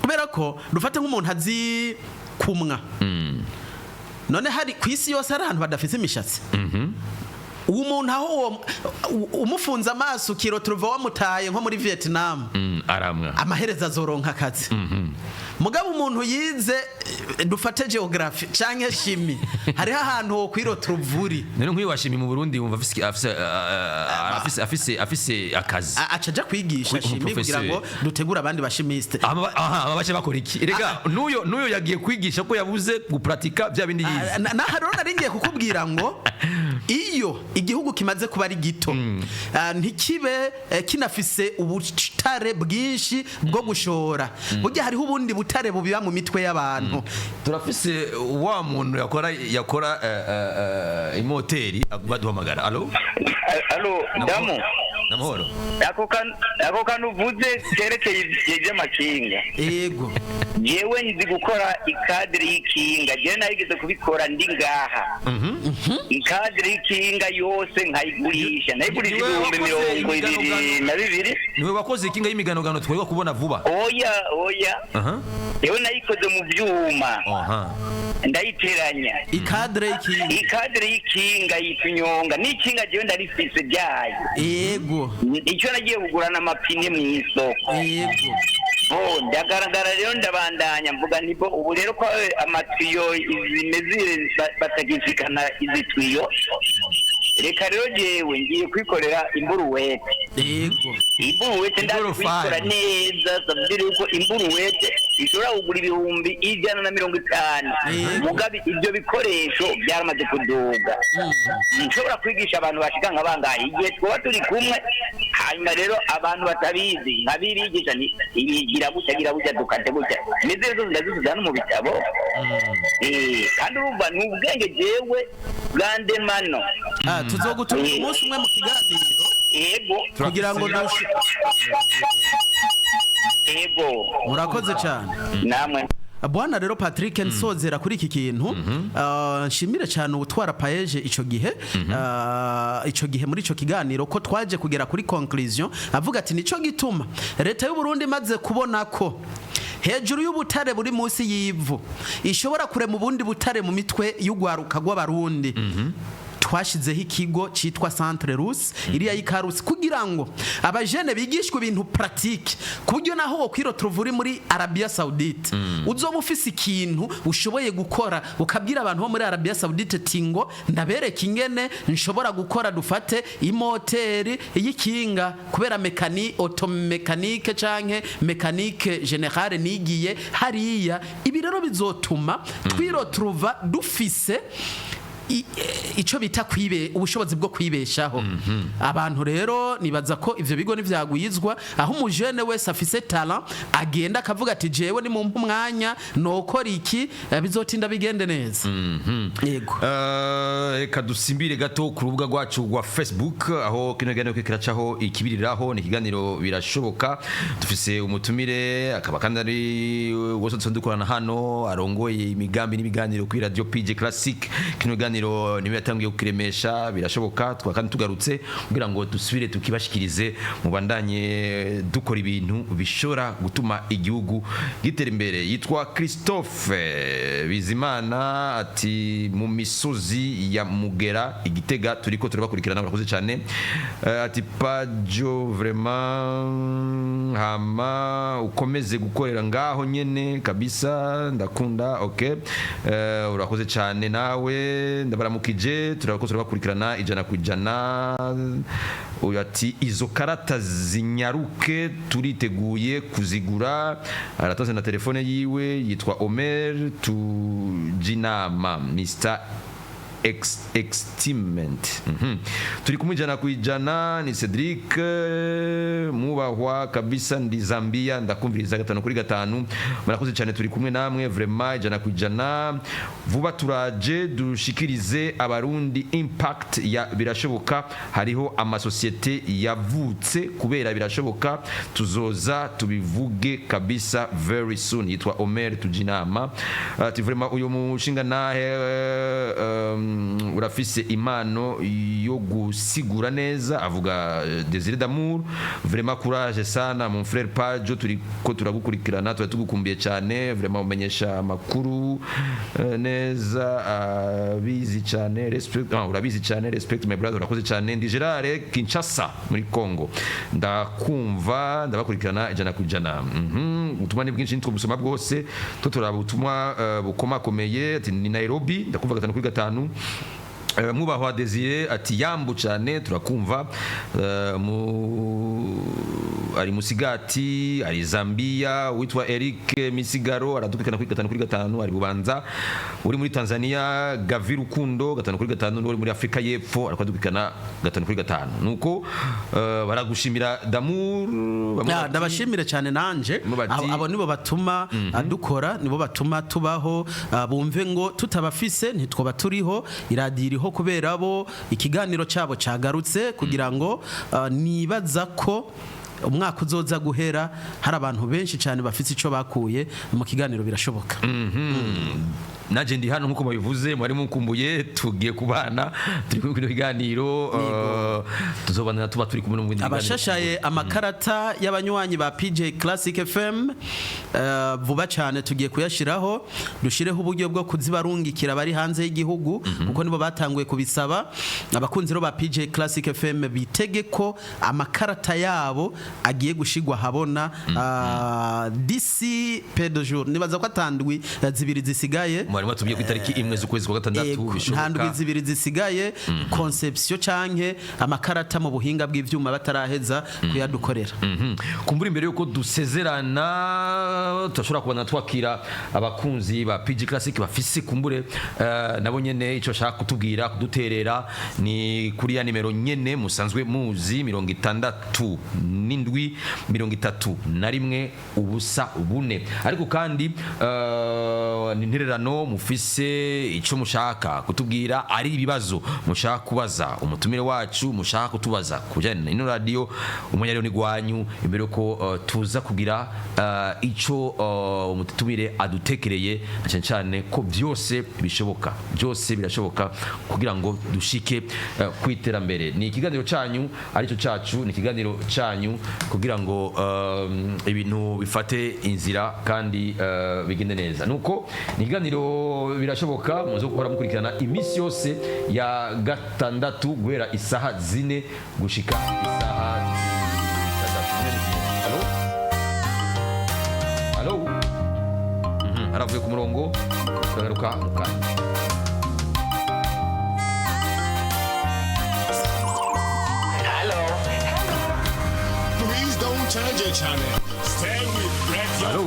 kubera ko dufate nk'umuntu azi kumwa none hari kwisi yose ari ahantu badafise imishatsi umuntu aho umufunza amaso kiro turuva wamutaye nko muri Vietnam aramwa amahereza azoronka akazi mugabo umuntu yize dufate geography canke chimie hari ahantu ho kwiro turuvuri none nk'uyu washimi mu Burundi wumva afise akazi acaja kwigisha chimie kugira ngo dutegura abandi bashimiste ababache bakora iki rega nuyo yagiye kwigisha ko yabuze gupratika bya bindi yize na harona ringiye kukubwira ngo iyo igihugu kimaze kuba ari gito ntikibe kinafise ubutare bwinshi bwo gushora burya hariho ubundi butare bubiba mu mitwe y'abantu turafise wa muntu yakora imoteri baduhamagara alo damu namahoro ako kantu uvuze kerekeye iby'amakinga yego yewe nzi gukora ikadiri y'ikinga jewe narigeze kubikora ndi ngaha ikadiri y'ikinga yose nkayigurisha nayigurisha ibihumbi 22 niwe wakoze ikinga y'imiganogano twebwe kubona vuba oya yewe nayikoze mu byuma ndayiteranya ikadiri y'ikinga yitunyonga n'ikinga jewe ndarifise ryayo yego icyo nagiye kugurana amapine mu isoko yego ndagaragara rero ndabandanya mvuga nibo ubu rero ko amatiyo zimeze batagishikana izi twiyo reka rero jewe ngiye kwikorera imburuwete imburuwete ndakwikorera neza sabiri uko imburuwete ishobora kugura ibihumbi 150 mugabe ibyo bikoresho byaramaze kuduga nshobora kwigisha abantu bashika nk'abangaye igihe twa turi kumwe hanyuma rero abantu batabizi nkabibigisha ni igira gutya dukate gutya neze zo ndazisuza no mu bitabo kandi urumva ni ubwenge jewe bwandemano tuzogutumira umunsi umwe mu kiganiro yego kugira ngo yego murakoze cyane namwe Bwana rero Patrick nsozera kuri iki kintu nshimire cyane ubutwara paeje ico gihe muri ico kiganiro ko twaje kugera kuri conclusion avuga ati nico gituma leta y'u Burundi maze kubona ko hejuru y'ubutare buri munsi y'ivu ishobora kurema ubundi butare mu mitwe y'ugwaruka rw'abarundi twashizeho ikigo cyitwa Centre Russe iriya y'Ikarusi kugira ngo abajene bigishwe ibintu pratique kuburyo naho wokwirotruva uri muri Arabia Saudite uzoba ufise ikintu ushoboye gukora ukabwira abantu bo muri Arabia Saudite tingo ndabereka ingene nshobora gukora dufate imoteri y'ikinga kubera automekanique canke mécanique générale nigiye hariya ibi rero bizotuma twirotruva dufise ico bita ubushobozi bwo kwibeshaho abantu rero nibaza ko ivyo bigo nivyagwizwa aho umujene wese afise talent agenda akavuga ati jewe ni mu mwanya nokora iki bizotinda bigende neza yego reka dusimbire gato ku rubuga rwacu rwa Facebook aho kino kiganiro kiracaho ikibiriraho ni kiganiro birashoboka dufise umutumire akaba kandi ari wose dukorana hano arongoye imigambi n'ibiganiro kuri radio PJ Classic kino kiganiro niwe yatangiye kukiremesha birashoboka twakandi tugarutse kugira ngo dusubire tukibashikirize mu bandanye dukora ibintu bishora gutuma igihugu gitera imbere yitwa Christophe Bizimana ati mu misozi ya Mugera Igitega turiko turabakurikirana barakoze cyane ati pajo vraiment hama ukomeze gukorera ngaho nyene kabisa ndakunda okay urakoze cyane nawe ndabaramukije turabakurikirana ijana ku ijana uyu ati izo karata zinyaruke turiteguye kuzigura aratoze na telefone yiwe yitwa Omer Tujinama Mr Extiment turi kumwijana ku ijana ni Cedric mubahwa kabisa ndi Zambia ndakumviriza 5 kuri 5 murakoze cyane turi kumwe namwe vraiment ijana ku ijana vuba turaje dushikirize abarundi impact ya birashoboka hariho amasosiyete yavutse kubera birashoboka tuzoza tubivuge kabisa very soon yitwa Omer Tujinama ati vraiment uyu mushinga nahe urafise impano yo gusigura neza avuga Désiré d'amour vraiment courage sana mon frère Pajo turiko turagukurikirana tugukumbiye cyane vraiment umenyesha makuru neza bizi cyane respect urabizi cyane respect my brother urakoze cyane ndi Gerard Kinshasa muri Congo ndakumva ndabakurikirana ijana ku ijana utumane bwinshi nitwo busoma bwose to turabutumwa bukomakomeye ati ni Nairobi ndakumva 5 kuri 5 mubahwa Desire ati yambu cyane turakumva ari Musigati, ari Zambia, witwa Eric Misigaro aradukana kuri 5 ari Bubanza, uri muri Tanzania Gavi Rukundo 5 uri muri Afrika y'Epfo aradukana 5 nuko baragushimira Damour. Ndabashimire cyane nanje, abo nibo batuma dukora, nibo batuma tubaho, bumve ngo tutabafise ntitwoba turiho, iradiyo iriho kubera bo, ikiganiro cyabo cyagarutse kugira ngo nibaza ko umwaka uzoza guhera hari abantu benshi cyane bafite icyo bakuye mu kiganiro birashoboka. Naje ndi hano nkuko babivuze, mwari mukumbuye, tugiye kubana turi ku kiganiro, tuzobana tuba turi kumwe mu bindi biganiro. Abashashaye amakarata y'abanywanyi ba PJ Classic FM vuba cyane tugiye kuyashiraho, dushireho uburyo bwo kuzibarungikira bari hanze y'igihugu kuko nibo batanguye kubisaba. Abakunzi ro ba PJ Classic FM bitege ko amakarata yabo agiye gushigwa habona d'ici peu de jours, nibaza ko atandwi zibiri zisigaye. Mwari mwatubwiye ku itariki 1 z'ukwezi kwa gatandatu bishoboka. Ntandwi zibiri zisigaye conception canke amakarata mu buhinga bw'ivyuma bataraheza kuyadukorera. Kumbura imbere yuko dusezerana turashobora kubana twakira abakunzi ba PG Classic bafise kumbure nabo nyene ico shaka kutubwira kuduterera ni kuri ya nimero nyene musanzwe muzi 67 31 ubusa 4, ariko kandi ni ntererano mufise ico mushaka kutubwira, ari ibibazo mushaka kubaza umutumire wacu, mushaka kutubaza kujana ino radio umunyarero ni gwanyu, imbere ko tuza kugira ico umutumire adutekereye cyane ko byose bishoboka, byose birashoboka kugira ngo dushike kwiterambere. Ni ikiganiro canyu arico cacu, ni ikiganiro canyu kugira ngo ibintu bifate inzira kandi bigende neza. Nuko ni ikiganiro birashoboka muzo gukora mukurikirana imisi yose ya gatandatu guhera isaha 4 gushika isaha 3. Hello aravuye ku murongo, turagaruka mukanya. Please don't change your channel. Stay with Radio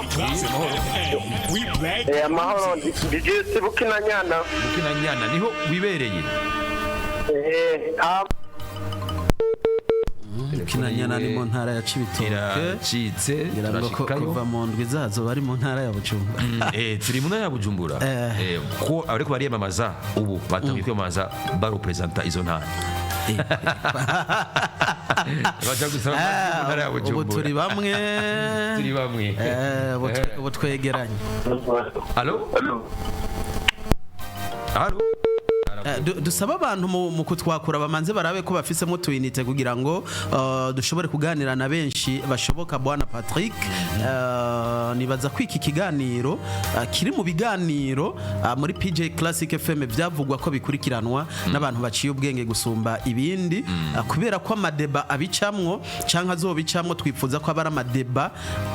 Classic FM. We play amahoro DJ Bukinanyana. Bukinanyana niho wibereye. Bukinanyana ni mu ntara ya Cibitoke. Citse turashikayo kuva mu ndwi zazo bari mu ntara ya Bujumbura. Turi mu ntara ya Bujumbura. Ko ariko bariyamamaza ubu batangiye kwiyamamaza baro presenta izo ntara. Bacha gusaba mu ntara ya Bujumbura. Ubu turi bamwe. Ubu twegeranye. Allo? Dusaba abantu mu kutwakura bamanze barabe ko bafisemo tuyinite kugira ngo dushobore kuganira na benshi bashoboka. Bwana Patrick, nibaza ko iki kiganiro kiri mu biganiro muri PJ Classic FM byavugwa ko bikurikiranwa n'abantu baciye ubwenge gusumba ibindi, kubera ko amadeba abicamwo canka azobicamwo, twifuza ko abara amadeba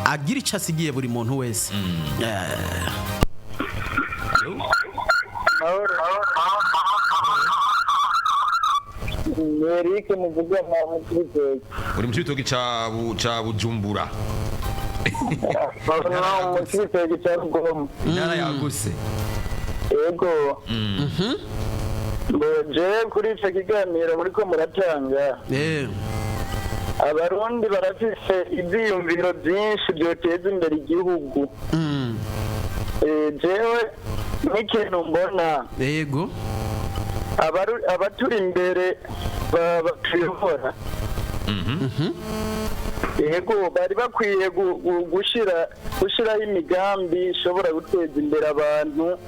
agira icyo asigiye buri muntu wese. Eric muvuga mu Cibitoke. Uri mu Cibitoke ca Bujumbura. Mu Cibitoke ca Rugombo. Ntara yaguse. Yego. Je kuri ico kiganiro muri ko muratanga. Abarundi barafise ibyiyumviro byinshi byoteza imbere igihugu. Jewe n'ikintu mbona. Yego. Abaturi imbere batuyobora. Yego bari bakwiye gushiraho imigambi ishobora guteza imbere abantu.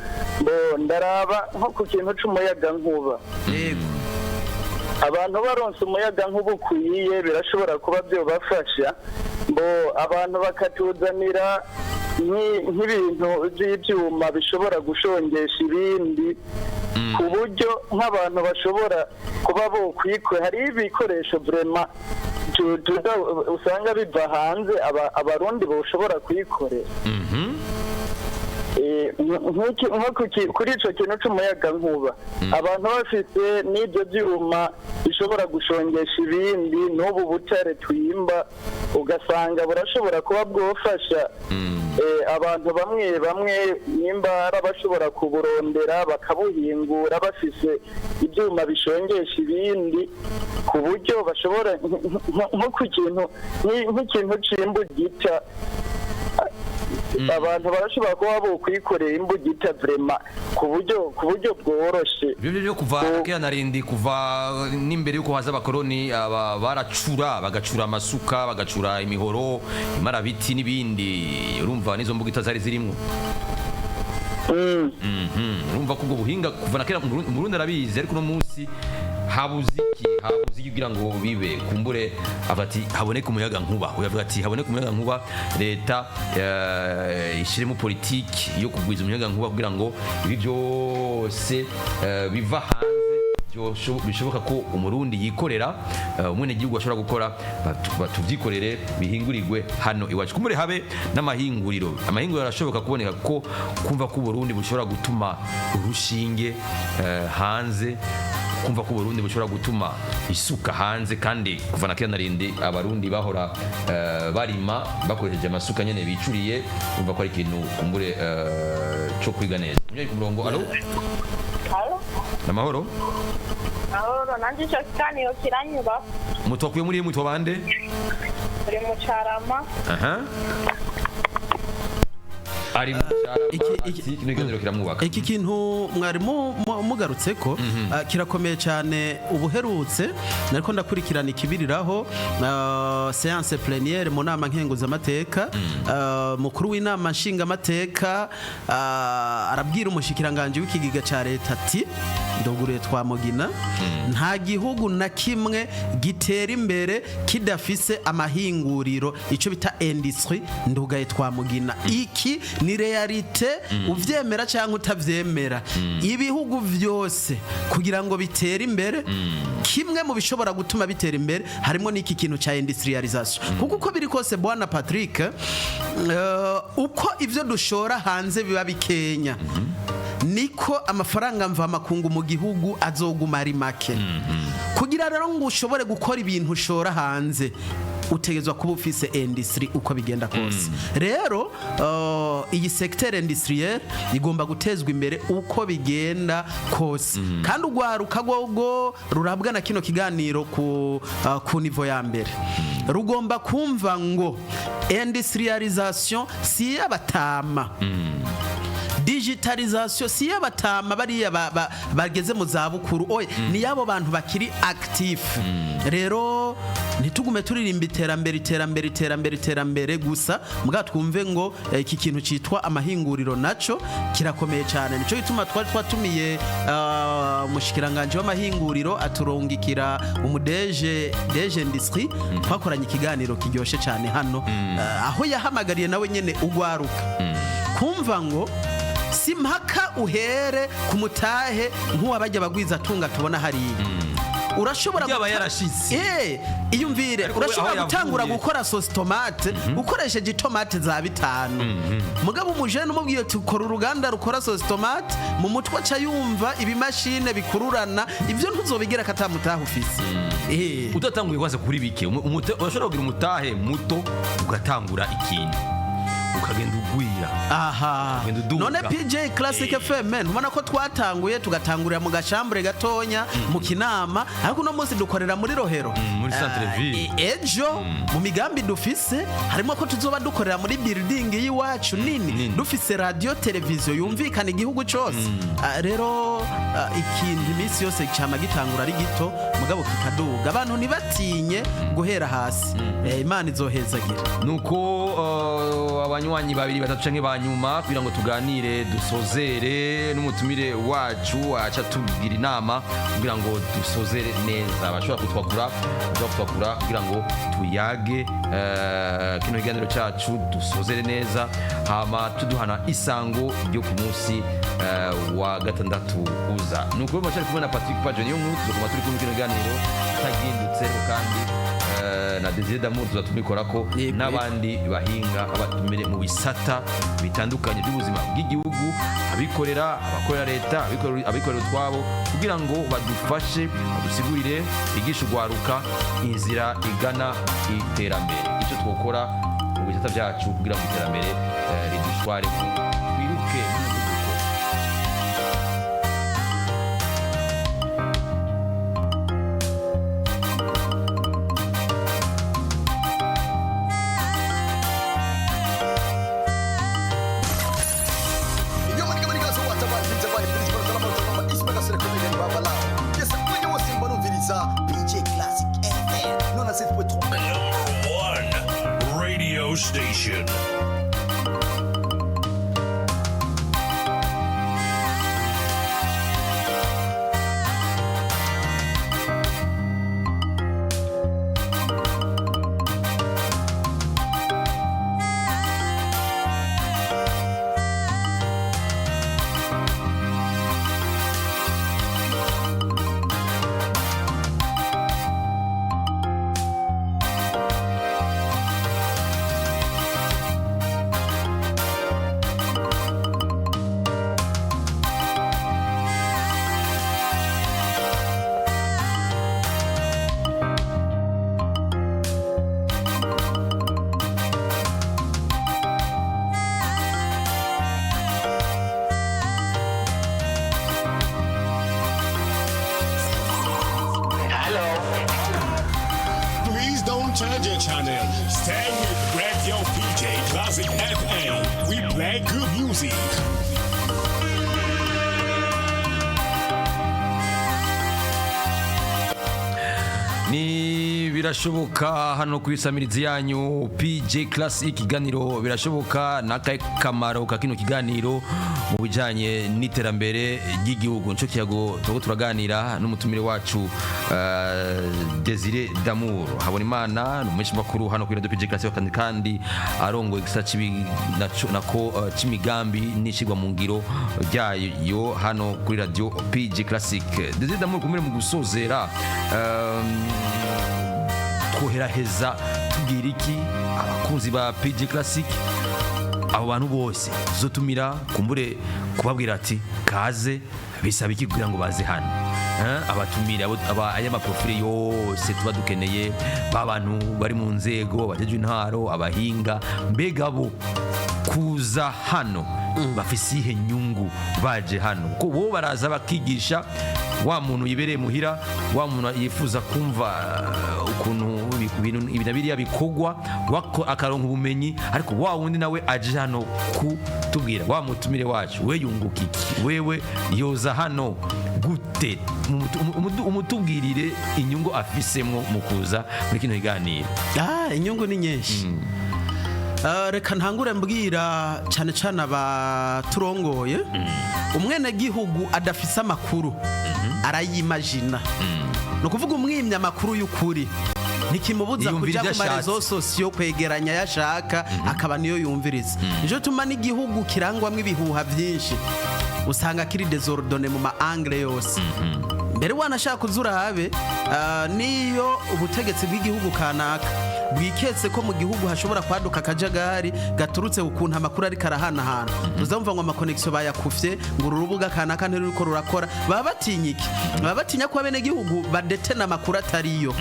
Ndaraba nko ku kintu c'umuyaga nkuba. Yego. Abantu baronse umuyaga nkuba ukwiye birashobora kuba byo bafasha. Abantu bakatuzanira nk'ibintu by'ibyuma bishobora gushongesha ibindi, ku buryo nk'abantu bashobora kuba bo kwikwe. Hari ibikoresho vraiment usanga biva hanze abarundi boshobora kwikorera. kuri icyo kintu cy'umuyagankuba abantu bafite n'ibyo byuma bishobora gushongesha ibindi n'ubu butare twimba ugasanga burashobora kuba bwofasha abantu bamwe bamwe nimba hari abashobora kuburondera bakabuhingura bafise ibyuma bishongesha ibindi ku buryo bashobora nko ku kintu nk'ikintu cy'imbugita abantu barashobora kuba bokwikorera imbugita vrema ku buryo bworoshe byo kuva kera narindi kuva n'imbere yuko haza abakoroni bagacura amasuka bagacura imihoro imarabiti n'ibindi urumva n'izo mbugita zari zirimo urumva ko ubwo buhinga kuva na kera mu Burundi arabizi ariko no munsi habuze iki kugira ngo bibe kumbure abati haboneka umuyaga nkuba uyavuga ati haboneka umuyaga nkuba leta ishiremo politiki yo kugwiza umuyaga nkuba kugira ngo ibi byose biva hanze bishoboka ko umurundi yikorera umwene gihugu ashobora gukora batuvyikorere bihingurirwe hano iwacu kumbure habe n'amahinguriro arashoboka kuboneka ko kumva ko Burundi bushobora gutuma urushinge hanze kumva ko Burundi bushobora gutuma isuka hanze kandi kuva na kera narindi abarundi bahora barima bakoresheje amasuka nyene bicuriye kumva ko ari ikintu kumbure cyo kwiga neza munyo ku murongo allo namahoro nanje cyo kiganiro kiranyuba mutwakuye muri mutwa bande muri mucarama ari iki kintu mwarimu mugarutse ko kirakomeye cyane ubuherutse nariko ndakurikirana ikibiriraho séance plénière mu nama nkenguzamateka mukuru w'inama nshingamateka arabwira umushikiranganje w'ikigiga ca leta ati ndogure twamugina nta gihugu na kimwe gitera imbere kidafise amahinguriro ico bita industrie ndugaye twamugina iki ni realite uvyemera cyangwa utavyemera ibihugu vyose kugira ngo bitere imbere kimwe mu bishobora gutuma bitera imbere harimo n'iki kintu ca industrialisation kuko uko biri kose bwana Patrick uko ivyo dushora hanze biba bikenya niko amafaranga mva makungu mu gihugu azoguma ari make kugira rero ngo ushobore gukora ibintu ushora hanze utegezwa kuba ufise industry uko bigenda kose rero iyi secteur industriel igomba gutezwa imbere uko bigenda kose kandi ugwaruka gogo rurabwa na kino kiganiro ku niveau ya mbere rugomba kumva ngo industrialisation si abatama digitalisation si yabatama bariya bageze mu zabukuru oye ni yabo bantu bakiri active rero ntitugume turirimba iterambere gusa mbwa twumve ngo iki kintu citwa amahinguriro naco kirakomeye cyane nico gituma twatumiye mushikiranganje w'amahinguriro aturungikira umudeje industry twakoranye ikiganiro kiryoshe cyane hano aho yahamagariye nawe nyene ugwaruka kumva ngo simpaka uhere ku mutahe nk'uwabajya bagwiza tunga tubona hariya urashobora yaba yarashitse iyumvire urashobora gutangura gukora sauce tomate ukoresheje itomate za 5 mugabo umujene umubwiye ati ukora uruganda rukora sauce tomate mu mutwe aca yumva ibimashine bikururana ibyo ntuzobigira katamutaha ufise utatanguye kwaza kuri bike urashobora kugira umutahe muto ugatangura ikintu ukagenda ugwira none PJ Classic FM ubona ko twatanguye tugatangurira mu gashambure gatonya mu kinama ariko no munsi dukorera muri Rohero muri centre ville ejo mu migambi dufise harimo ko tuzoba dukorera muri building yiwacu nini dufise radio television yumvikana igihugu cyose rero ikintu imisi yose cyama gitangura ari gito mugabo kikaduga abantu nibatinye guhera hasi Imana izohezagira nuko abanywanyi babiri batatu canke banyuma kugira ngo tuganire dusozere n'umutumire wacu aca tugira inama kugira ngo dusozere neza bashobora kutwakura kugira ngo tuyage kino kiganiro cyacu dusozere neza hama tuduhana isango ryo ku munsi wa gatandatu uza nuko bashaka kumwe na Patrick Pajoni yo nkuru tuzokoma turi kumwe kino kiganiro tagindutse kandi na Desire Damour tuzatumikora ko n'abandi bahinga abatumire mu bisata bitandukanye by'ubuzima bw'igihugu, abikorera, abakorera leta, abikorera utwabo, kugira ngo badufashe badusigurire, bigishe ugwaruka inzira igana iterambere, icyo twokora mu bisata byacu kugira ngo iterambere ridushware twiruke n'umuvuduko. PJ Classic FM, non assez pour tromper. Number 1 radio station. Change your channel. Stay with Radio PJ Classic FM. We play good music. Ni birashoboka hano ku isamirizi yanyu PJ Classic, ikiganiro birashoboka n'akahe kamaro ka kino kiganiro mu bijanye n'iterambere ry'igihugu. Nco kiyago tugo turaganira n'umutumire wacu Desire Damour Habonimana, n'umumeshi makuru hano ku Radio PJ Classic, kandi arongo igisa nako c'imigambi n'ishigwa mu ngiro ryayo hano kuri Radio PJ Classic. Desire Damour, kumire mu gusozera twoheraheza tubwira iki abakunzi ba PJ Classic, abo bantu bose tuzotumira, kumbure kubabwira ati kaze, bisaba iki kugira ngo baze hano, abatumira aya maprofile yose tuba dukeneye, babantu bari mu nzego, abajeje intwaro, abahinga, mbega bo kuza hano bafise ihe nyungu baje hano, ko bo baraza bakigisha wa muntu yibereye muhira, wa muntu yifuza kumva ukuntu ibintu biriya bikogwa, akaronka ubumenyi, ariko wa wundi nawe aje hano kutubwira, wa mutumire wacu we yunguka iki, wewe yoza hano gute, umutubwirire inyungu afisemwo mu kuza muri kino kiganiro. Inyungu ni nyinshi. Reka ntangure mbwira cyane cyane abaturongoye, umwene gihugu adafise amakuru arayimagina, no kuvuga umwimya amakuru y'ukuri nikimubuza kujya ku marezo sosiyo kwegeranya yashaka akaba niyo yumviriza. Nijo tuma n'igihugu kirangwamwe ibihuha byinshi, usanga kiri desordonné mu ma angle yose. Mbere wanashaka kuzurabe niyo ubutegetsi bw'igihugu kanaka bwiketse ko mu gihugu hashobora kwaduka akajagari gaturutse ukuntu amakuru ari karahanahana, tuzamva ngo amakonexio bayakufye ngo urubuga kanaka ntiruko rurakora, baba batinyiki, baba batinya ko abene gihugu badetena amakuru atariyo.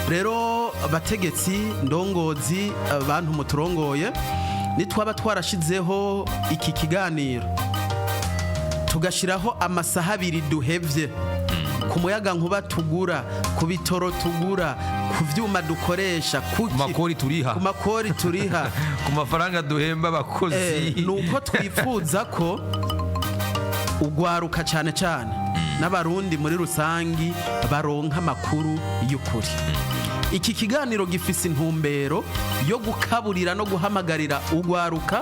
Rero abategetsi, ndongozi, abantu muturongoye, nitwaba twarashizeho iki kiganiro tugashiraho amasaha 2 duhevye, ku muyaga nkuba tugura, ku bitoro tugura, ku vyuma dukoresha, ku makori turiha ku mafaranga duhemba abakozi, nuko twifuza ko ugwaruka cyane cyane n'abarundi muri rusangi baronka amakuru y'ukuri. Iki kiganiro gifise intumbero yo gukaburira no guhamagarira ugwaruka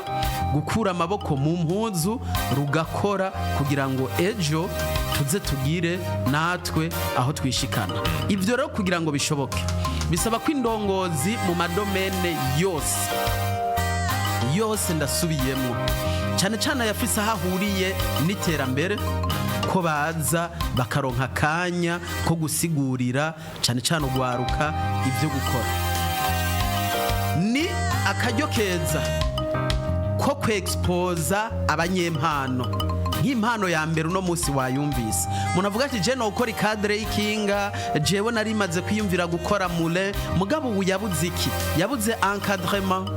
gukura amaboko mu mpuzu rugakora, kugira ngo ejo tuze tugire natwe aho twishikana. Ivyo rero kugira ngo bishoboke bisaba ko indongozi mu madomene yose ndasubiyemo, cyane cyane yafise ahahuriye n'iterambere, ko baza bakaronka akanya ko gusigurira cyane cyane ugwaruka ibyo gukora. Ni akaryo keza ko kwexposa abanyempano. Nk'impano ya mbere uno munsi wayumvise umuntu avuga ati je no gukora ikadre y'ikinga, jewe nari maze kwiyumvira gukora mule, mugabo ubu yabuze iki? Yabuze encadrement.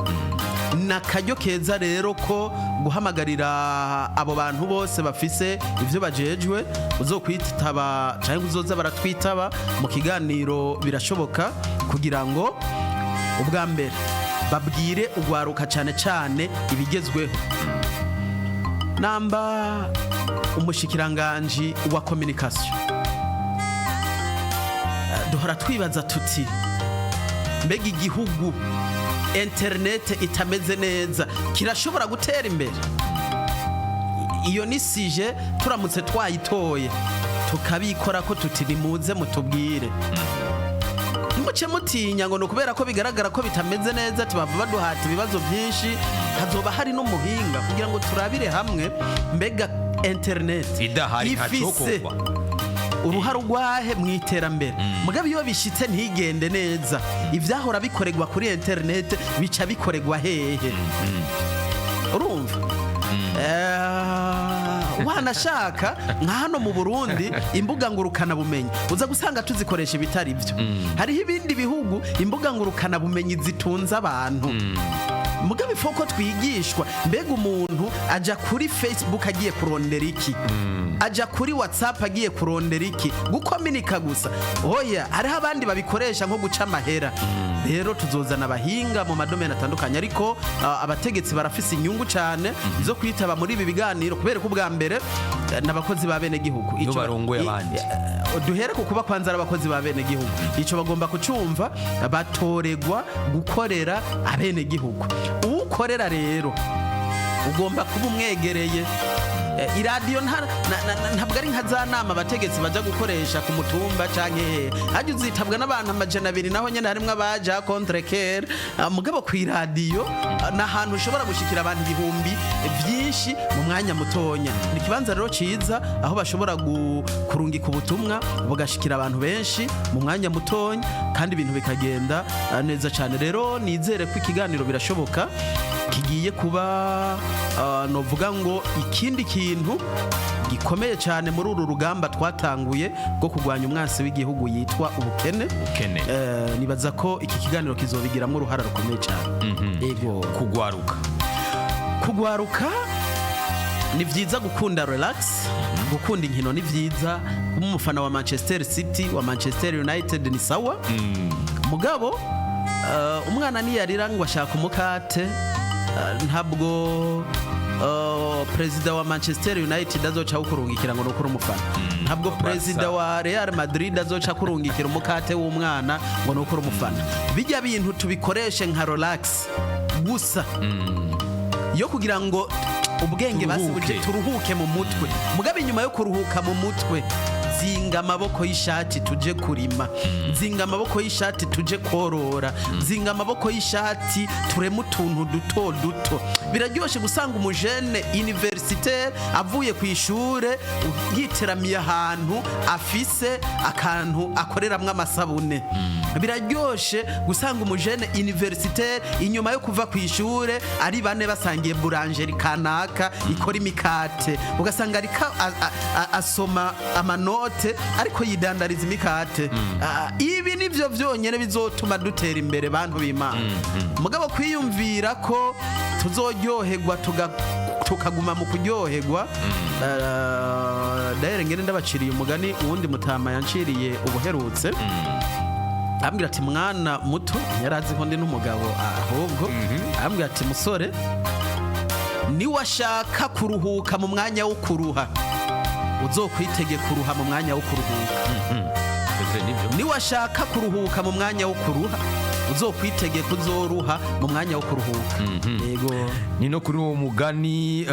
Nakaryo keza rero ko guhamagarira abo bantu bose bafise ivyo bajejwe uzokwitaba cyangwa uzoza baratwitaba mu kiganiro birashoboka, kugira ngo ubwa mbere babwire ugwaruka cyane cyane ibigezweho. Namba umushikiranganji wa communication duhora twibaza tuti mbega igihugu internet itameze neza kirashobora gutera imbere? Iyo nisije turamutse twayitoye tukabikora ko tuti nimuze mutubwire. Muce mutinya ngo no kubera ko bigaragara ko bitameze neza tubava baduhata ibibazo byinshi, hazoba hari n'umuhinga kugira ngo turabire hamwe mbega internet ifise uruhara rwahe mu iterambere. Mugabe iyo bishitse ntigende neza, ivyahora bikoregwa kuri internet bica bikoregwa hehe? Urumva? Wanashaka nka hano mu Burundi imbuga ngurukana bumenyi uza gusanga tuzikoresha ibitari byo. Hariho ibindi bihugu imbuga ngurukana bumenyi zitunza abantu. Mugabe foko twigishwa mbega umuntu aja kuri Facebook agiye kurondera iki, aja kuri WhatsApp agiye kurondera iki, gukominika gusa. Oya, hariho abandi babikoresha nko guca amahera. Rero tuzozana abahinga mu madomene atandukanye, ariko abategetsi barafise inyungu cyane zo kwitaba muri ibi biganiro kubera ko ubwa mbere n'abakozi ba bene gihugu ico barongoye abandi. Duhere ku kuba kwanza abakozi ba bene gihugu, ico bagomba kucumva, batoregwa gukorera abene gihugu. Ukorera rero ugomba kuba umwegereye. Iradiyo ntabwo ari nka za nama abategetsi baja gukoresha ku mutumba canke haje uzitabwa n'abantu 200 naho nyene harimwo abaja contre care. Mugabo ku iradiyo n'ahantu ushobora gushikira abantu ibihumbi byinshi mu mwanya mutonya. Ni kibanza rero ciza aho bashobora kurungika ubutumwa bugashikira abantu benshi mu mwanya mutonya kandi ibintu bikagenda neza cyane. Rero nizere ko ikiganiro birashoboka kigiye kuba novuga ngo ikindi kintu gikomeye cyane muri uru rugamba twatanguye rwo kurwanya umwansi w'igihugu yitwa ubukene. Nibaza ko iki kiganiro kizobigiramo uruhara rukomeye cyane. Ego kugwaruka ni vyiza, gukunda relax, gukunda inkino ni vyiza. Umufana wa Manchester City, wa Manchester United ni sawa. Mugabo umwana niyarira ngo ashaka umukate, ntabwo perezida wa Manchester United azoca kurungikira ngo nukuri umufana. Ntabwo perezida wa Real Madrid azoca kurungikira umukate w'umwana ngo nukuri umufana. Bijya bintu tubikoreshe nka relax gusa yo kugira ngo ubwenge basubije turuhuke mu mutwe. Mugabe nyuma yo kuruhuka mu mutwe, zinga amaboko y'ishati tuje kurima, zinga amaboko y'ishati tuje korora, zinga amaboko y'ishati turema utuntu duto duto. Biraryoshe gusanga umujene universitaire avuye ku ishure yiteramiye ahantu afise akantu akoreramwe amasabune. Biraryoshe gusanga umujene universitaire inyuma yo kuva ku ishure ari bane basangiye boulangerie kanaka ikora imikate, ugasanga ariko asoma amanote ariko yidandariza imikate. Ibi nivyo vyonyene bizotuma dutera imbere bantu b'Imana. Mugabo kwiyumvira ko tuzoryoherwa tukaguma mu kuryoherwa. Daire ngene ndabaciriye umugani uwundi mutama yanciriye ubuherutse. Ambwira ati mwana muto yarazi ko ndi n'umugabo ahubwo. Ambwira ati musore, ni washaka kuruhuka mu mwanya wo kuruha uzokwitege kuruha mu mwanya wo kuruhuka. Ni washaka kuruhuka mu mwanya wo kuruha uzokwitege kuzoruha mu mwanya wo kuruhuka. Yego ni no kuri uwo mugani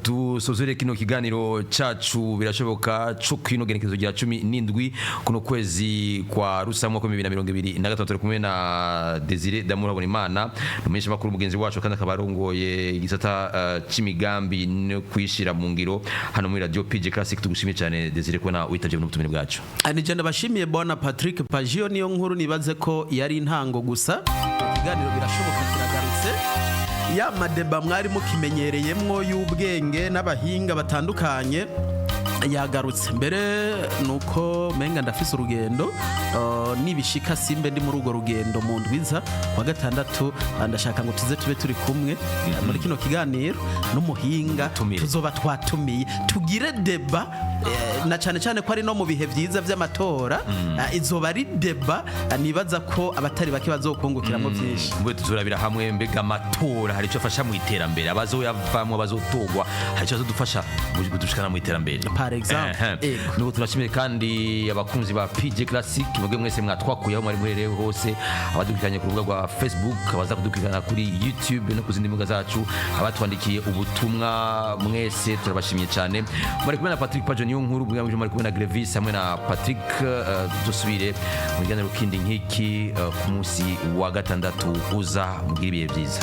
dusozere kino kiganiro cacu birashoboka cyo kwino genekezo rya 17 kuno kwezi kwa rusamwa ko 2023 kumwe na Desire Damour Habonimana numenyesha makuru mugenzi wacu kandi akabarongoye igisata c'imigambi no kwishira mu ngiro hano muri radio PJ Classic. Tugushimiye cyane Desire ko na witavye mu butumire bwacu. Ani je ndabashimiye bwana Patrick Pagio, niyo nkuru nibaze ko yari intango gusa. Ikiganiro birashoboka kiragarutse. Ya madeba mwari mukimenyereyemwo y'ubwenge n'abahinga batandukanye yagarutse. Mbere nuko menga ndafise urugendo nibishika simbe ndi muri urwo rugendo mu ndwiza kwa gatandatu, ndashaka ngo tuze tube turi kumwe muri kino kiganiro n'umuhinga tuzoba twatumiye tugire deba na cyane cyane ko ari no mu bihe byiza by'amatora. Izoba ari deba nibaza ko abatari bake bazokungukiramo byinshi. Mwe tuzurabira hamwe mbega amatora hari cyo afasha mu iterambere, abazoyavamwe bazotogwa hari cyo dufasha gudushikana mu iterambere par exemple. Nuko turashimire kandi abakunzi ba PJ Classic mwebwe mwese mwatwakuye aho mwari muhereye hose, abadukikanye ku rubuga rwa Facebook, abaza kudukikana kuri YouTube no kuzindi mbuga zacu, abatwandikiye ubutumwa mwese turabashimiye cyane. Mwari kumwe na Patrick Pagio niyo nkuru, mwari kumwe na Grevis hamwe na Patrick. Dusubire mu kiganiro kindi nk'iki ku munsi wa gatandatu uza, mugire ibihe byiza.